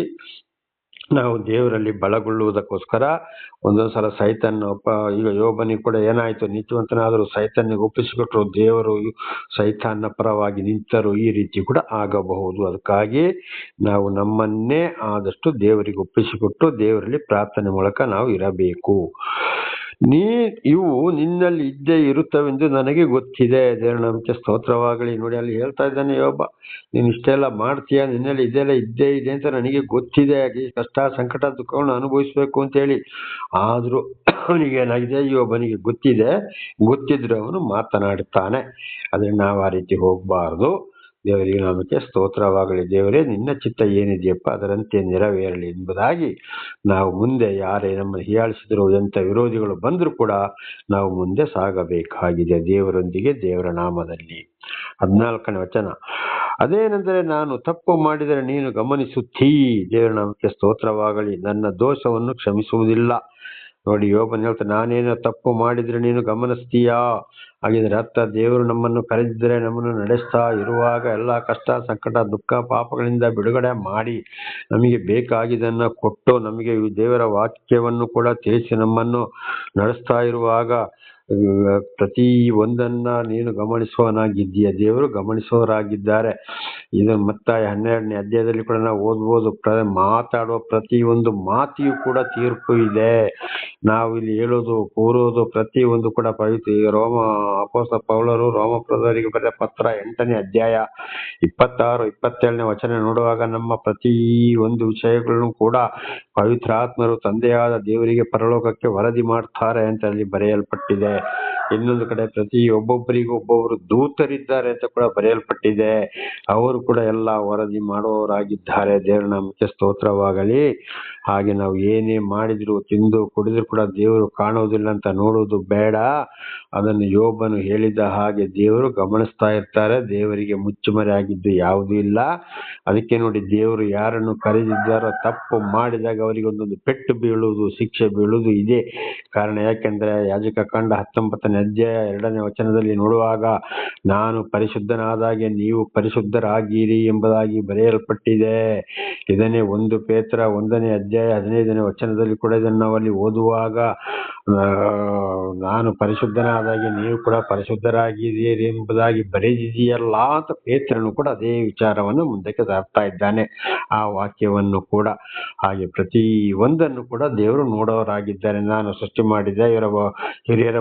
ನಾವು ದೇವರಲ್ಲಿ ಬಲಗೊಳ್ಳುವುದಕ್ಕೋಸ್ಕರ ಒಂದೊಂದ್ಸಲ ಈಗ ಯೋಬನಿಗೆ ಕೂಡ ಏನಾಯ್ತು? ನೀತಿವಂತನಾದರೂ ಸೈತಾನಿಗೆ ಒಪ್ಪಿಸಿಕೊಟ್ರು, ದೇವರು ಸೈತಾನ್ನ ಪರವಾಗಿ ನಿಂತರು. ಈ ರೀತಿ ಕೂಡ ಆಗಬಹುದು. ಅದಕ್ಕಾಗಿ ನಾವು ನಮ್ಮನ್ನೇ ಆದಷ್ಟು ದೇವರಿಗೆ ಒಪ್ಪಿಸಿಕೊಟ್ಟು ದೇವರಲ್ಲಿ ಪ್ರಾರ್ಥನೆ ಮೂಲಕ ನಾವು ಇರಬೇಕು. ಇವು ನಿನ್ನಲ್ಲಿ ಇದ್ದೇ ಇರುತ್ತವೆಂದು ನನಗೆ ಗೊತ್ತಿದೆ. ದೇವರ ನಾಮಕ್ಕೆ ಸ್ತೋತ್ರವಾಗಲಿ. ನೋಡಿ, ಅಲ್ಲಿ ಹೇಳ್ತಾ ಇದ್ದಾನೆ ಯೋಬ, ನೀನು ಇಷ್ಟೆಲ್ಲ ಮಾಡ್ತೀಯ, ನಿನ್ನಲ್ಲಿ ಇದೆಲ್ಲ ಇದ್ದೇ ಇದೆ ಅಂತ ನನಗೆ ಗೊತ್ತಿದೆ. ಕಷ್ಟ, ಸಂಕಟ, ದುಃಖವನ್ನು ಅನುಭವಿಸ್ಬೇಕು ಅಂತೇಳಿ. ಆದ್ರೂ ಅವನಿಗೆ ಏನಾಗಿದೆ? ಯೋಬನಿಗೆ ಗೊತ್ತಿದೆ. ಗೊತ್ತಿದ್ರು ಅವನು ಮಾತನಾಡುತ್ತಾನೆ. ಆದ್ರೆ ನಾವು ಆ ರೀತಿ ಹೋಗ್ಬಾರ್ದು. ದೇವರಿಗೆ ನಾಮಕ್ಕೆ ಸ್ತೋತ್ರವಾಗಲಿ. ದೇವರೇ, ನಿನ್ನ ಚಿತ್ತ ಏನಿದೆಯಪ್ಪ ಅದರಂತೆ ನೆರವೇರಲಿ ಎಂಬುದಾಗಿ ನಾವು ಮುಂದೆ ಯಾರೇ ನಮ್ಮನ್ನು ಹೀಯಾಳಿಸಿದ್ರು, ಎಂಥ ವಿರೋಧಿಗಳು ಬಂದರೂ ಕೂಡ ನಾವು ಮುಂದೆ ಸಾಗಬೇಕಾಗಿದೆ ದೇವರೊಂದಿಗೆ, ದೇವರ ನಾಮದಲ್ಲಿ. 14ನೇ ವಚನ, ಅದೇನೆಂದರೆ ನಾನು ತಪ್ಪು ಮಾಡಿದರೆ ನೀನು ಗಮನಿಸುತ್ತೀ. ದೇವರ ನಾಮಕ್ಕೆ ಸ್ತೋತ್ರವಾಗಲಿ. ನನ್ನ ದೋಷವನ್ನು ಕ್ಷಮಿಸುವುದಿಲ್ಲ. ನೋಡಿ, ಯೋಬನು ಹೇಳ್ತಾನೆ, ನಾನೇನೋ ತಪ್ಪು ಮಾಡಿದ್ರೆ ನೀನು ಗಮನಿಸ್ತೀಯಾ? ಹಾಗಿದ್ರೆ ಅರ್ಥ, ದೇವರು ನಮ್ಮನ್ನು ಕರೆದಿದ್ದರೆ, ನಮ್ಮನ್ನು ನಡೆಸ್ತಾ ಇರುವಾಗ ಎಲ್ಲ ಕಷ್ಟ, ಸಂಕಟ, ದುಃಖ, ಪಾಪಗಳಿಂದ ಬಿಡುಗಡೆ ಮಾಡಿ ನಮಗೆ ಬೇಕಾಗಿದ್ದನ್ನು ಕೊಟ್ಟು ನಮಗೆ ದೇವರ ವಾಕ್ಯವನ್ನು ಕೂಡ ತಿಳಿಸಿ ನಮ್ಮನ್ನು ನಡೆಸ್ತಾ ಇರುವಾಗ ಪ್ರತಿ ಒಂದನ್ನ ನೀನು ಗಮನಿಸುವವನಾಗಿದ್ದೀಯ. ದೇವರು ಗಮನಿಸುವವರಾಗಿದ್ದಾರೆ. ಇದು ಮತ್ತಾಯ 12ನೇ ಅಧ್ಯಾಯದಲ್ಲಿ ಕೂಡ ನಾವು ಓದ್ಬೋದು. ಮಾತಾಡುವ ಪ್ರತಿ ಒಂದು ಮಾತಿಯೂ ಕೂಡ ತೀರ್ಪು ಇದೆ. ನಾವು ಇಲ್ಲಿ ಹೇಳೋದು ಕೂರೋದು ಪ್ರತಿ ಒಂದು ಕೂಡ ಪವಿತ್ರ ಅಪೊಸ್ತಲ ಪೌಲರು ರೋಮಪುರದವರಿಗೆ ಬರೆದ ಪತ್ರ 8ನೇ ಅಧ್ಯಾಯ 26, 27ನೇ ವಚನ ನೋಡುವಾಗ ನಮ್ಮ ಪ್ರತಿ ಒಂದು ವಿಷಯಗಳನ್ನು ಕೂಡ ಪವಿತ್ರಾತ್ಮರು ತಂದೆಯಾದ ದೇವರಿಗೆ ಪರಲೋಕಕ್ಕೆ ವರದಿ ಮಾಡ್ತಾರೆ ಅಂತ ಅಲ್ಲಿ ಬರೆಯಲ್ಪಟ್ಟಿದೆ. ಇನ್ನೊಂದು ಕಡೆ ಪ್ರತಿ ಒಬ್ಬೊಬ್ಬರಿಗೂ ಒಬ್ಬೊಬ್ಬರು ದೂತರಿದ್ದಾರೆ ಅಂತ ಕೂಡ ಬರೆಯಲ್ಪಟ್ಟಿದೆ. ಅವರು ಕೂಡ ಎಲ್ಲ ವರದಿ ಮಾಡುವವರಾಗಿದ್ದಾರೆ. ದೇವರ ನಾಮಕ್ಕೆ ಸ್ತೋತ್ರವಾಗಲಿ. ಹಾಗೆ ನಾವು ಏನೇ ಮಾಡಿದ್ರು, ತಿಂದು ಕುಡಿದ್ರು ಕೂಡ ದೇವರು ಕಾಣುವುದಿಲ್ಲ ಅಂತ ನೋಡುವುದು ಬೇಡ. ಅದನ್ನು ಯೋಬನು ಹೇಳಿದ ಹಾಗೆ ದೇವರು ಗಮನಿಸ್ತಾ ಇರ್ತಾರೆ. ದೇವರಿಗೆ ಮುಚ್ಚುಮರೆ ಆಗಿದ್ದು ಯಾವುದೂ ಇಲ್ಲ. ಅದಕ್ಕೆ ನೋಡಿ, ದೇವರು ಯಾರನ್ನು ಕರೆದಿದ್ದಾರೋ ತಪ್ಪು ಮಾಡಿದಾಗ ಅವರಿಗೆ ಒಂದೊಂದು ಪೆಟ್ಟು ಬೀಳುವುದು, ಶಿಕ್ಷೆ ಬೀಳುವುದು ಇದೆ ಕಾರಣ. ಯಾಕೆಂದ್ರೆ ಯಾಜಕ ಕಾಂಡ 19ನೇ ಅಧ್ಯಾಯ 2ನೇ ವಚನದಲ್ಲಿ ನೋಡುವಾಗ, ನಾನು ಪರಿಶುದ್ಧನಾದಾಗೆ ನೀವು ಪರಿಶುದ್ಧರಾಗಿರಿ ಎಂಬುದಾಗಿ ಬರೆಯಲ್ಪಟ್ಟಿದೆ. ಇದನ್ನೇ 1 ಪೇತ್ರ 1ನೇ ಅಧ್ಯಾಯ 15ನೇ ವಚನದಲ್ಲಿ ಕೂಡ ಇದನ್ನು ನಾವಲ್ಲಿ ಓದುವಾಗ, ನಾನು ಪರಿಶುದ್ಧನಾದಾಗೆ ನೀವು ಕೂಡ ಪರಿಶುದ್ಧರಾಗಿದ್ದೀರಿ ಎಂಬುದಾಗಿ ಬರೆದಿದೆಯಲ್ಲ ಅಂತ ಪೇತ್ರನು ಕೂಡ ಅದೇ ವಿಚಾರವನ್ನು ಮುಂದಕ್ಕೆ ಸಾರ್ತಾ ಇದ್ದಾನೆ, ಆ ವಾಕ್ಯವನ್ನು ಕೂಡ. ಹಾಗೆ ಪ್ರತಿ ಒಂದನ್ನು ಕೂಡ ದೇವರು ನೋಡೋರಾಗಿದ್ದಾರೆ. ನಾನು ಸೃಷ್ಟಿ ಮಾಡಿದೆ, ಹಿರಿಯರ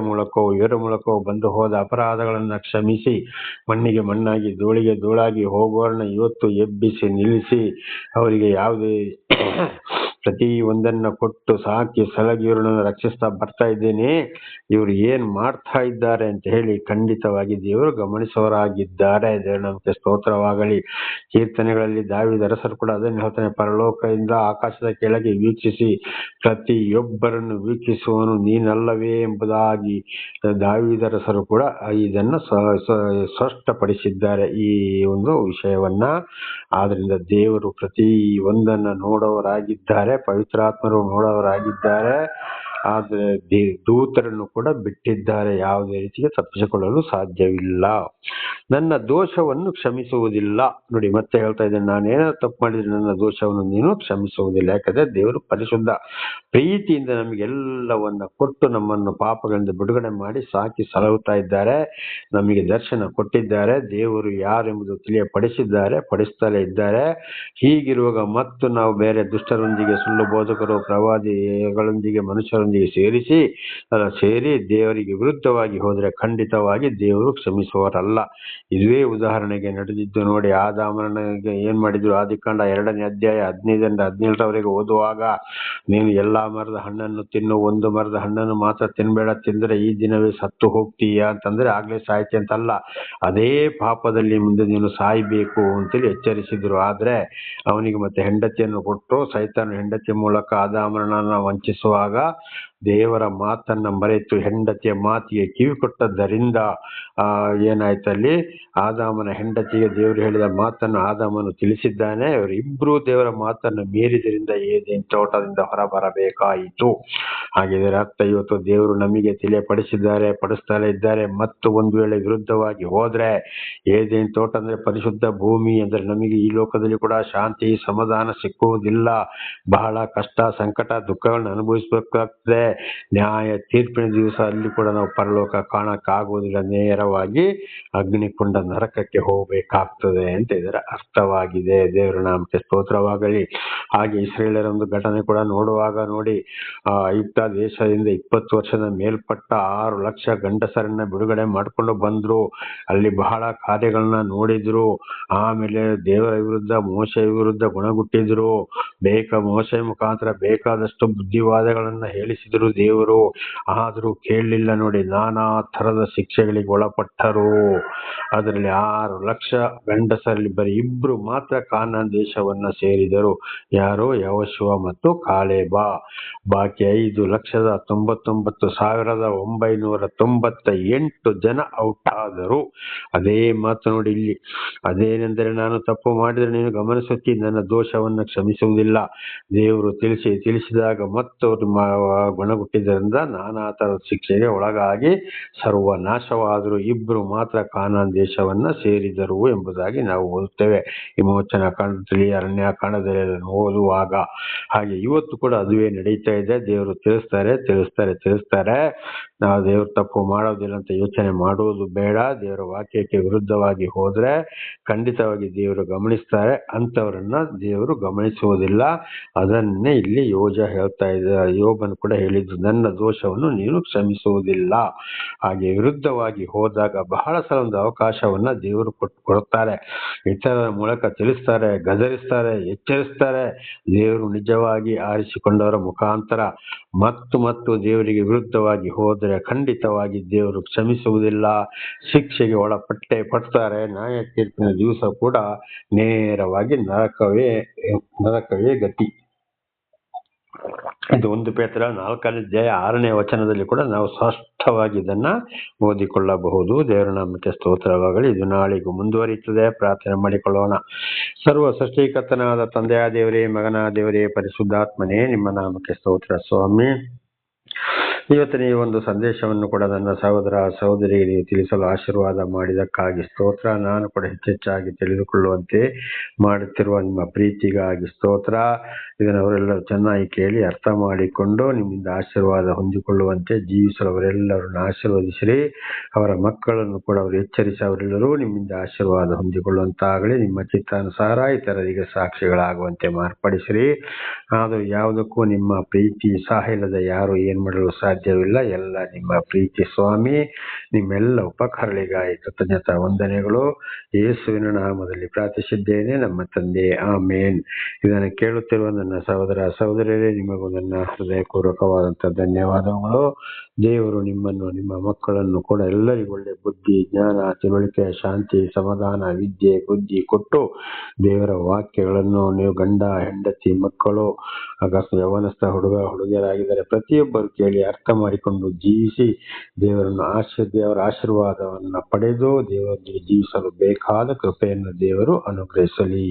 ಮೂಲಕವೋ ಬಂದು ಹೋದ ಅಪರಾಧಗಳನ್ನು ಕ್ಷಮಿಸಿ ಮಣ್ಣಿಗೆ ಮಣ್ಣಾಗಿ ಧೂಳಿಗೆ ಧೂಳಾಗಿ ಹೋಗೋರನ್ನ ಇವತ್ತು ಎಬ್ಬಿಸಿ ನಿಲ್ಲಿಸಿ ಅವರಿಗೆ ಯಾವುದೇ ಪ್ರತಿ ಒಂದನ್ನ ಕೊಟ್ಟು ಸಾಕಿ ಸಲಗಿ ಇವರನ್ನು ರಕ್ಷಿಸ್ತಾ ಬರ್ತಾ ಇದ್ದೇನೆ. ಇವರು ಏನ್ ಮಾಡ್ತಾ ಇದ್ದಾರೆ ಅಂತ ಹೇಳಿ ಖಂಡಿತವಾಗಿ ದೇವರು ಗಮನಿಸುವವರಾಗಿದ್ದಾರೆ. ದೇವರು ನಮಗೆ ಸ್ತೋತ್ರವಾಗಲಿ. ಕೀರ್ತನೆಗಳಲ್ಲಿ ದಾವೀದ ಅರಸರು ಕೂಡ ಅದನ್ನು ಹೇಳ್ತಾನೆ, ಪರಲೋಕದಿಂದ ಆಕಾಶದ ಕೆಳಗೆ ವೀಕ್ಷಿಸಿ ಪ್ರತಿಯೊಬ್ಬರನ್ನು ವೀಕ್ಷಿಸುವನು ನೀನಲ್ಲವೇ ಎಂಬುದಾಗಿ ದಾವೀದ ಅರಸರು ಕೂಡ ಇದನ್ನು ಸ್ಪಷ್ಟಪಡಿಸಿದ್ದಾರೆ, ಈ ಒಂದು ವಿಷಯವನ್ನ. ಆದ್ರಿಂದ ದೇವರು ಪ್ರತಿ ಒಂದನ್ನ ನೋಡೋರಾಗಿದ್ದಾರೆ, ಪವಿತ್ರಾತ್ಮರು ನೋಡೋರಾಗಿದ್ದಾರೆ. ಆದ್ರೆ ದೂತರನ್ನು ಕೂಡ ಬಿಟ್ಟಿದ್ದಾರೆ, ಯಾವುದೇ ರೀತಿಗೆ ತಪ್ಪಿಸಿಕೊಳ್ಳಲು ಸಾಧ್ಯವಿಲ್ಲ. ನನ್ನ ದೋಷವನ್ನು ಕ್ಷಮಿಸುವುದಿಲ್ಲ. ನೋಡಿ, ಮತ್ತೆ ಹೇಳ್ತಾ ಇದ್ದೇನೆ, ನಾನೇನಾದ್ರು ತಪ್ಪು ಮಾಡಿದ್ರೆ ನನ್ನ ದೋಷವನ್ನು ನೀನು ಕ್ಷಮಿಸುವುದಿಲ್ಲ. ಯಾಕಂದ್ರೆ ದೇವರು ಪರಿಶುದ್ಧ, ಪ್ರೀತಿಯಿಂದ ನಮಗೆಲ್ಲವನ್ನ ಕೊಟ್ಟು ನಮ್ಮನ್ನು ಪಾಪಗಳಿಂದ ಬಿಡುಗಡೆ ಮಾಡಿ ಸಾಕಿ ಸಲಹುತ್ತಾ ಇದ್ದಾರೆ. ನಮಗೆ ದರ್ಶನ ಕೊಟ್ಟಿದ್ದಾರೆ. ದೇವರು ಯಾರೆಂಬುದು ಪಡಿಸ್ತಲೇ ಇದ್ದಾರೆ. ಹೀಗಿರುವಾಗ ಮತ್ತು ನಾವು ಬೇರೆ ದುಷ್ಟರೊಂದಿಗೆ, ಸುಳ್ಳು ಬೋಧಕರು, ಪ್ರವಾದಿಗಳೊಂದಿಗೆ, ಮನುಷ್ಯರೊಂದಿಗೆ ಸೇರಿ ದೇವರಿಗೆ ವಿರುದ್ಧವಾಗಿ ಹೋದರೆ ಖಂಡಿತವಾಗಿ ದೇವರು ಕ್ಷಮಿಸುವವರಲ್ಲ. ಇದುವೇ ಉದಾಹರಣೆಗೆ ನಡೆದಿದ್ದು ನೋಡಿ. ಆದಾಮನಿಗೆ ಏನ್ ಮಾಡಿದ್ರು? ಆದಿಕಾಂಡ 2ನೇ ಅಧ್ಯಾಯ 15ರಿಂದ 17ರವರೆಗೆ ಓದುವಾಗ, ನೀನು ಎಲ್ಲಾ ಮರದ ಹಣ್ಣನ್ನು ತಿನ್ನು, ಒಂದು ಮರದ ಹಣ್ಣನ್ನು ಮಾತ್ರ ತಿನ್ಬೇಡ, ತಿಂದ್ರೆ ಈ ದಿನವೇ ಸತ್ತು ಹೋಗ್ತೀಯ ಅಂತಂದ್ರೆ ಆಗ್ಲೇ ಸಾಯ್ತಿ ಅಂತಲ್ಲ, ಅದೇ ಪಾಪದಲ್ಲಿ ಮುಂದೆ ನೀನು ಸಾಯ್ಬೇಕು ಅಂತೇಳಿ ಎಚ್ಚರಿಸಿದ್ರು. ಆದ್ರೆ ಅವನಿಗೆ ಮತ್ತೆ ಹೆಂಡತಿಯನ್ನು ಕೊಟ್ಟರು. ಸೈತಾನ ಹೆಂಡತಿಯ ಮೂಲಕ ಆದಾಮನನ್ನ ವಂಚಿಸುವಾಗ ದೇವರ ಮಾತನ್ನ ಮರೆತು ಹೆಂಡತಿಯ ಮಾತಿಗೆ ಕಿವಿ ಕೊಟ್ಟದ್ದರಿಂದ ಏನಾಯ್ತಲ್ಲಿ, ಆದಾಮನ ಹೆಂಡತಿಗೆ ದೇವರು ಹೇಳಿದ ಮಾತನ್ನು ಆದಾಮನು ತಿಳಿಸಿದ್ದಾನೆ. ಇವರಿಬ್ರು ದೇವರ ಮಾತನ್ನು ಮೀರಿದ್ರಿಂದ ಏದೇನ್ ತೋಟದಿಂದ ಹೊರಬರಬೇಕಾಯಿತು. ಹಾಗಿದ್ರೆ ಅರ್ಥ, ಇವತ್ತು ದೇವರು ನಮಗೆ ಪಡಿಸ್ತಲೇ ಇದ್ದಾರೆ. ಮತ್ತು ಒಂದು ವೇಳೆ ವಿರುದ್ಧವಾಗಿ ಹೋದ್ರೆ, ಏದೇನ್ ತೋಟ ಅಂದ್ರೆ ಪರಿಶುದ್ಧ ಭೂಮಿ, ಅಂದ್ರೆ ನಮಗೆ ಈ ಲೋಕದಲ್ಲಿ ಕೂಡ ಶಾಂತಿ ಸಮಾಧಾನ ಸಿಕ್ಕುವುದಿಲ್ಲ. ಬಹಳ ಕಷ್ಟ, ಸಂಕಟ, ದುಃಖಗಳನ್ನ ಅನುಭವಿಸಬೇಕಾಗ್ತದೆ. ನ್ಯಾಯ ತೀರ್ಪಿನ ದಿವಸ ಅಲ್ಲಿ ಕೂಡ ನಾವು ಪರಲೋಕ ಕಾಣಕ್ಕಾಗುವುದಿಲ್ಲ, ನೇರವಾಗಿ ಅಗ್ನಿಕೊಂಡ ನರಕಕ್ಕೆ ಹೋಗ್ಬೇಕಾಗ್ತದೆ ಅಂತ ಇದರ ಅರ್ಥವಾಗಿದೆ. ದೇವರ ನಾಮಕ್ಕೆ ಸ್ತೋತ್ರವಾಗಲಿ. ಹಾಗೆ ಇಸ್ರೇಲರ ಒಂದು ಘಟನೆ ಕೂಡ ನೋಡುವಾಗ ನೋಡಿ, ಐಗುಪ್ತ ದೇಶದಿಂದ 20 ವರ್ಷದ ಮೇಲ್ಪಟ್ಟ 6 ಲಕ್ಷ ಗಂಡಸರನ್ನ ಬಿಡುಗಡೆ ಮಾಡ್ಕೊಂಡು ಬಂದ್ರು. ಅಲ್ಲಿ ಬಹಳ ಕಾರ್ಯಗಳನ್ನ ನೋಡಿದ್ರು. ಆಮೇಲೆ ದೇವರ ವಿರುದ್ಧ, ಮೋಶೆ ವಿರುದ್ಧ ಗುಣಗುಟ್ಟಿದ್ರು. ಮೋಶೆ ಮುಖಾಂತರ ಬೇಕಾದಷ್ಟು ಬುದ್ಧಿವಾದಗಳನ್ನ ಹೇಳಿಸಿದ್ರು. ಹೇಳಿದರು ದೇವರು, ಆದರೂ ಕೇಳಲಿಲ್ಲ. ನೋಡಿ, ನಾನಾ ಥರದ ಶಿಕ್ಷೆಗಳಿಗೆ ಒಳಪಟ್ಟರು. ಅದರಲ್ಲಿ 6 ಲಕ್ಷ ಗಂಡಸರಲ್ಲಿ ಬರೀ 2 ಮಾತ್ರ ಕಾನಾನ್ ದೇಶವನ್ನ ಸೇರಿದರು. ಯಾರು? ಯೆಹೋಶುವ ಮತ್ತು ಕಾಲೇಬ. ಬಾಕಿ 5,99,998 ಜನ ಔಟ್ ಆದರು. ಅದೇ ಮಾತು ನೋಡಿ ಇಲ್ಲಿ. ಅದೇನೆಂದರೆ, ನಾನು ತಪ್ಪು ಮಾಡಿದರೆ ನೀನು ಗಮನಿಸುತ್ತಿ ನನ್ನ ದೋಷವನ್ನು ಕ್ಷಮಿಸುವುದಿಲ್ಲ. ದೇವರು ತಿಳಿಸಿದಾಗ ಮತ್ತವರು ಗುಣಗುಟ್ಟಿದ್ದರಿಂದ ನಾನಾ ತರದ ಶಿಕ್ಷೆಗೆ ಒಳಗಾಗಿ ಸರ್ವನಾಶವಾದರು. 2 ಮಾತ್ರ ಕಾನಾನ್ ದೇಶವನ್ನ ಸೇರಿದರು ಎಂಬುದಾಗಿ ನಾವು ಓದುತ್ತೇವೆ ವಿಮೋಚನಾ ಕಾಂಡದಲ್ಲಿ, ಅರಣ್ಯಕಾಂಡದಲ್ಲಿ ಓದುವಾಗ. ಹಾಗೆ ಇವತ್ತು ಕೂಡ ಅದುವೇ ನಡೀತಾ ಇದೆ. ದೇವರು ತಿಳಿಸ್ತಾರೆ. ನಾವು ದೇವ್ರ ತಪ್ಪು ಮಾಡೋದಿಲ್ಲ ಅಂತ ಯೋಚನೆ ಮಾಡುವುದು ಬೇಡ. ದೇವರ ವಾಕ್ಯಕ್ಕೆ ವಿರುದ್ಧವಾಗಿ ಹೋದ್ರೆ ಖಂಡಿತವಾಗಿ ದೇವರು ಗಮನಿಸ್ತಾರೆ. ಅಂಥವರನ್ನ ದೇವರು ಗಮನಿಸುವುದಿಲ್ಲ. ಅದನ್ನೇ ಇಲ್ಲಿ ಹೇಳ್ತಾ ಇದ್ದಾರೆ. ಯೋಬನು ಕೂಡ ಹೇಳಿದ್ದು, ನನ್ನ ದೋಷವನ್ನು ನೀನು ಕ್ಷಮಿಸುವುದಿಲ್ಲ. ಹಾಗೆ ವಿರುದ್ಧವಾಗಿ ಹೋದಾಗ ಬಹಳ ಸಲ ಒಂದು ಅವಕಾಶವನ್ನ ದೇವರು ಕೊಡ್ತಾರೆ. ಇತರರ ಮೂಲಕ ತಿಳಿಸ್ತಾರೆ, ಗದರಿಸ್ತಾರೆ, ಎಚ್ಚರಿಸ್ತಾರೆ. ದೇವರು ನಿಜವಾಗಿ ಆರಿಸಿಕೊಂಡವರ ಮುಖಾಂತರ ಮತ್ತು ದೇವರಿಗೆ ವಿರುದ್ಧವಾಗಿ ಹೋದರೆ ಖಂಡಿತವಾಗಿ ದೇವರು ಕ್ಷಮಿಸುವುದಿಲ್ಲ. ಶಿಕ್ಷೆಗೆ ಪಡ್ತಾರೆ. ನ್ಯಾಯ ತೀರ್ಪಿನ ದಿವಸ ಕೂಡ ನೇರವಾಗಿ ನರಕವೇ ಗತಿ. ಇದು 1 ಪೇತ್ರ 4:6 ವಚನದಲ್ಲಿ ಕೂಡ ನಾವು ಸ್ಪಷ್ಟವಾಗಿ ಇದನ್ನ ಓದಿಕೊಳ್ಳಬಹುದು. ದೇವರ ನಾಮಕ್ಕೆ ಸ್ತೋತ್ರವಾಗಲಿ. ಇದು ನಾಳೆಗೂ ಮುಂದುವರಿಯುತ್ತದೆ. ಪ್ರಾರ್ಥನೆ ಮಾಡಿಕೊಳ್ಳೋಣ. ಸರ್ವ ಸೃಷ್ಟಿಕರ್ತನಾದ ತಂದೆಯ ದೇವರೇ, ಮಗನ ದೇವರೇ, ಪರಿಶುದ್ಧಾತ್ಮನೇ, ನಿಮ್ಮ ನಾಮಕ್ಕೆ ಸ್ತೋತ್ರ ಸ್ವಾಮಿ. ಇವತ್ತಿನ ಈ ಒಂದು ಸಂದೇಶವನ್ನು ಕೂಡ ನನ್ನ ಸಹೋದರ ಸಹೋದರಿಗೆ ನೀವು ತಿಳಿಸಲು ಆಶೀರ್ವಾದ ಮಾಡಿದಕ್ಕಾಗಿ ಸ್ತೋತ್ರ. ನಾನು ಕೂಡ ಹೆಚ್ಚೆಚ್ಚಾಗಿ ತಿಳಿದುಕೊಳ್ಳುವಂತೆ ಮಾಡುತ್ತಿರುವ ನಿಮ್ಮ ಪ್ರೀತಿಗಾಗಿ ಸ್ತೋತ್ರ. ಇದನ್ನು ಅವರೆಲ್ಲರೂ ಚೆನ್ನಾಗಿ ಕೇಳಿ ಅರ್ಥ ಮಾಡಿಕೊಂಡು ನಿಮ್ಮಿಂದ ಆಶೀರ್ವಾದ ಹೊಂದಿಕೊಳ್ಳುವಂತೆ ಜೀವಿಸಲು ಅವರೆಲ್ಲರನ್ನು ಆಶೀರ್ವದಿಸಿರಿ. ಅವರ ಮಕ್ಕಳನ್ನು ಕೂಡ ಅವರು ಎಚ್ಚರಿಸಿ ಅವರೆಲ್ಲರೂ ನಿಮ್ಮಿಂದ ಆಶೀರ್ವಾದ ಹೊಂದಿಕೊಳ್ಳುವಂತಾಗಲಿ. ನಿಮ್ಮ ಚಿತ್ತಾನುಸಾರ ಇತರರಿಗೆ ಸಾಕ್ಷಿಗಳಾಗುವಂತೆ ಮಾರ್ಪಡಿಸಿರಿ. ಆದರೂ ಯಾವುದಕ್ಕೂ ನಿಮ್ಮ ಪ್ರೀತಿ ಸಹಾಯದ ಯಾರು ಏನು ಮಾಡಲು ಸಾಧ್ಯವಿಲ್ಲ. ಎಲ್ಲ ನಿಮ್ಮ ಪ್ರೀತಿ ಸ್ವಾಮಿ. ನಿಮ್ಮೆಲ್ಲ ಉಪಕಾರಗಳಿಗಾಗಿ ಕೃತಜ್ಞತಾ ವಂದನೆಗಳು. ಯೇಸುವಿನ ನಾಮದಲ್ಲಿ ಪ್ರಾರ್ಥಿಸಿದ್ದೇನೆ ನಮ್ಮ ತಂದೆ, ಆಮೇನ್. ಇದನ್ನು ಕೇಳುತ್ತಿರುವ ನನ್ನ ಸಹೋದರ ಸಹೋದರಿಯರೇ, ನಿಮಗೂ ನನ್ನ ಹೃದಯಪೂರ್ವಕವಾದಂತಹ ಧನ್ಯವಾದಗಳು. ದೇವರು ನಿಮ್ಮನ್ನು, ನಿಮ್ಮ ಮಕ್ಕಳನ್ನು ಕೂಡ ಎಲ್ಲರಿಗೂ ಒಳ್ಳೆ ಬುದ್ಧಿ, ಜ್ಞಾನ, ತಿಳುವಳಿಕೆ, ಶಾಂತಿ, ಸಮಾಧಾನ, ವಿದ್ಯೆ, ಬುದ್ಧಿ ಕೊಟ್ಟು ದೇವರ ವಾಕ್ಯಗಳನ್ನು ನೀವು ಗಂಡ ಹೆಂಡತಿ ಮಕ್ಕಳು ಯವನಸ್ಥ ಹುಡುಗಿಯರಾಗಿದ್ದಾರೆ ಪ್ರತಿಯೊಬ್ಬರು ಕೇಳಿ ಅರ್ಥ ಮಾಡಿಕೊಂಡು ಜೀವಿಸಿ ದೇವರ ಆಶೀರ್ವಾದವನ್ನು ಪಡೆದು ದೇವರೊಂದಿಗೆ ಜೀವಿಸಲು ಬೇಕಾದ ಕೃಪೆಯನ್ನು ದೇವರು ಅನುಗ್ರಹಿಸಲಿ.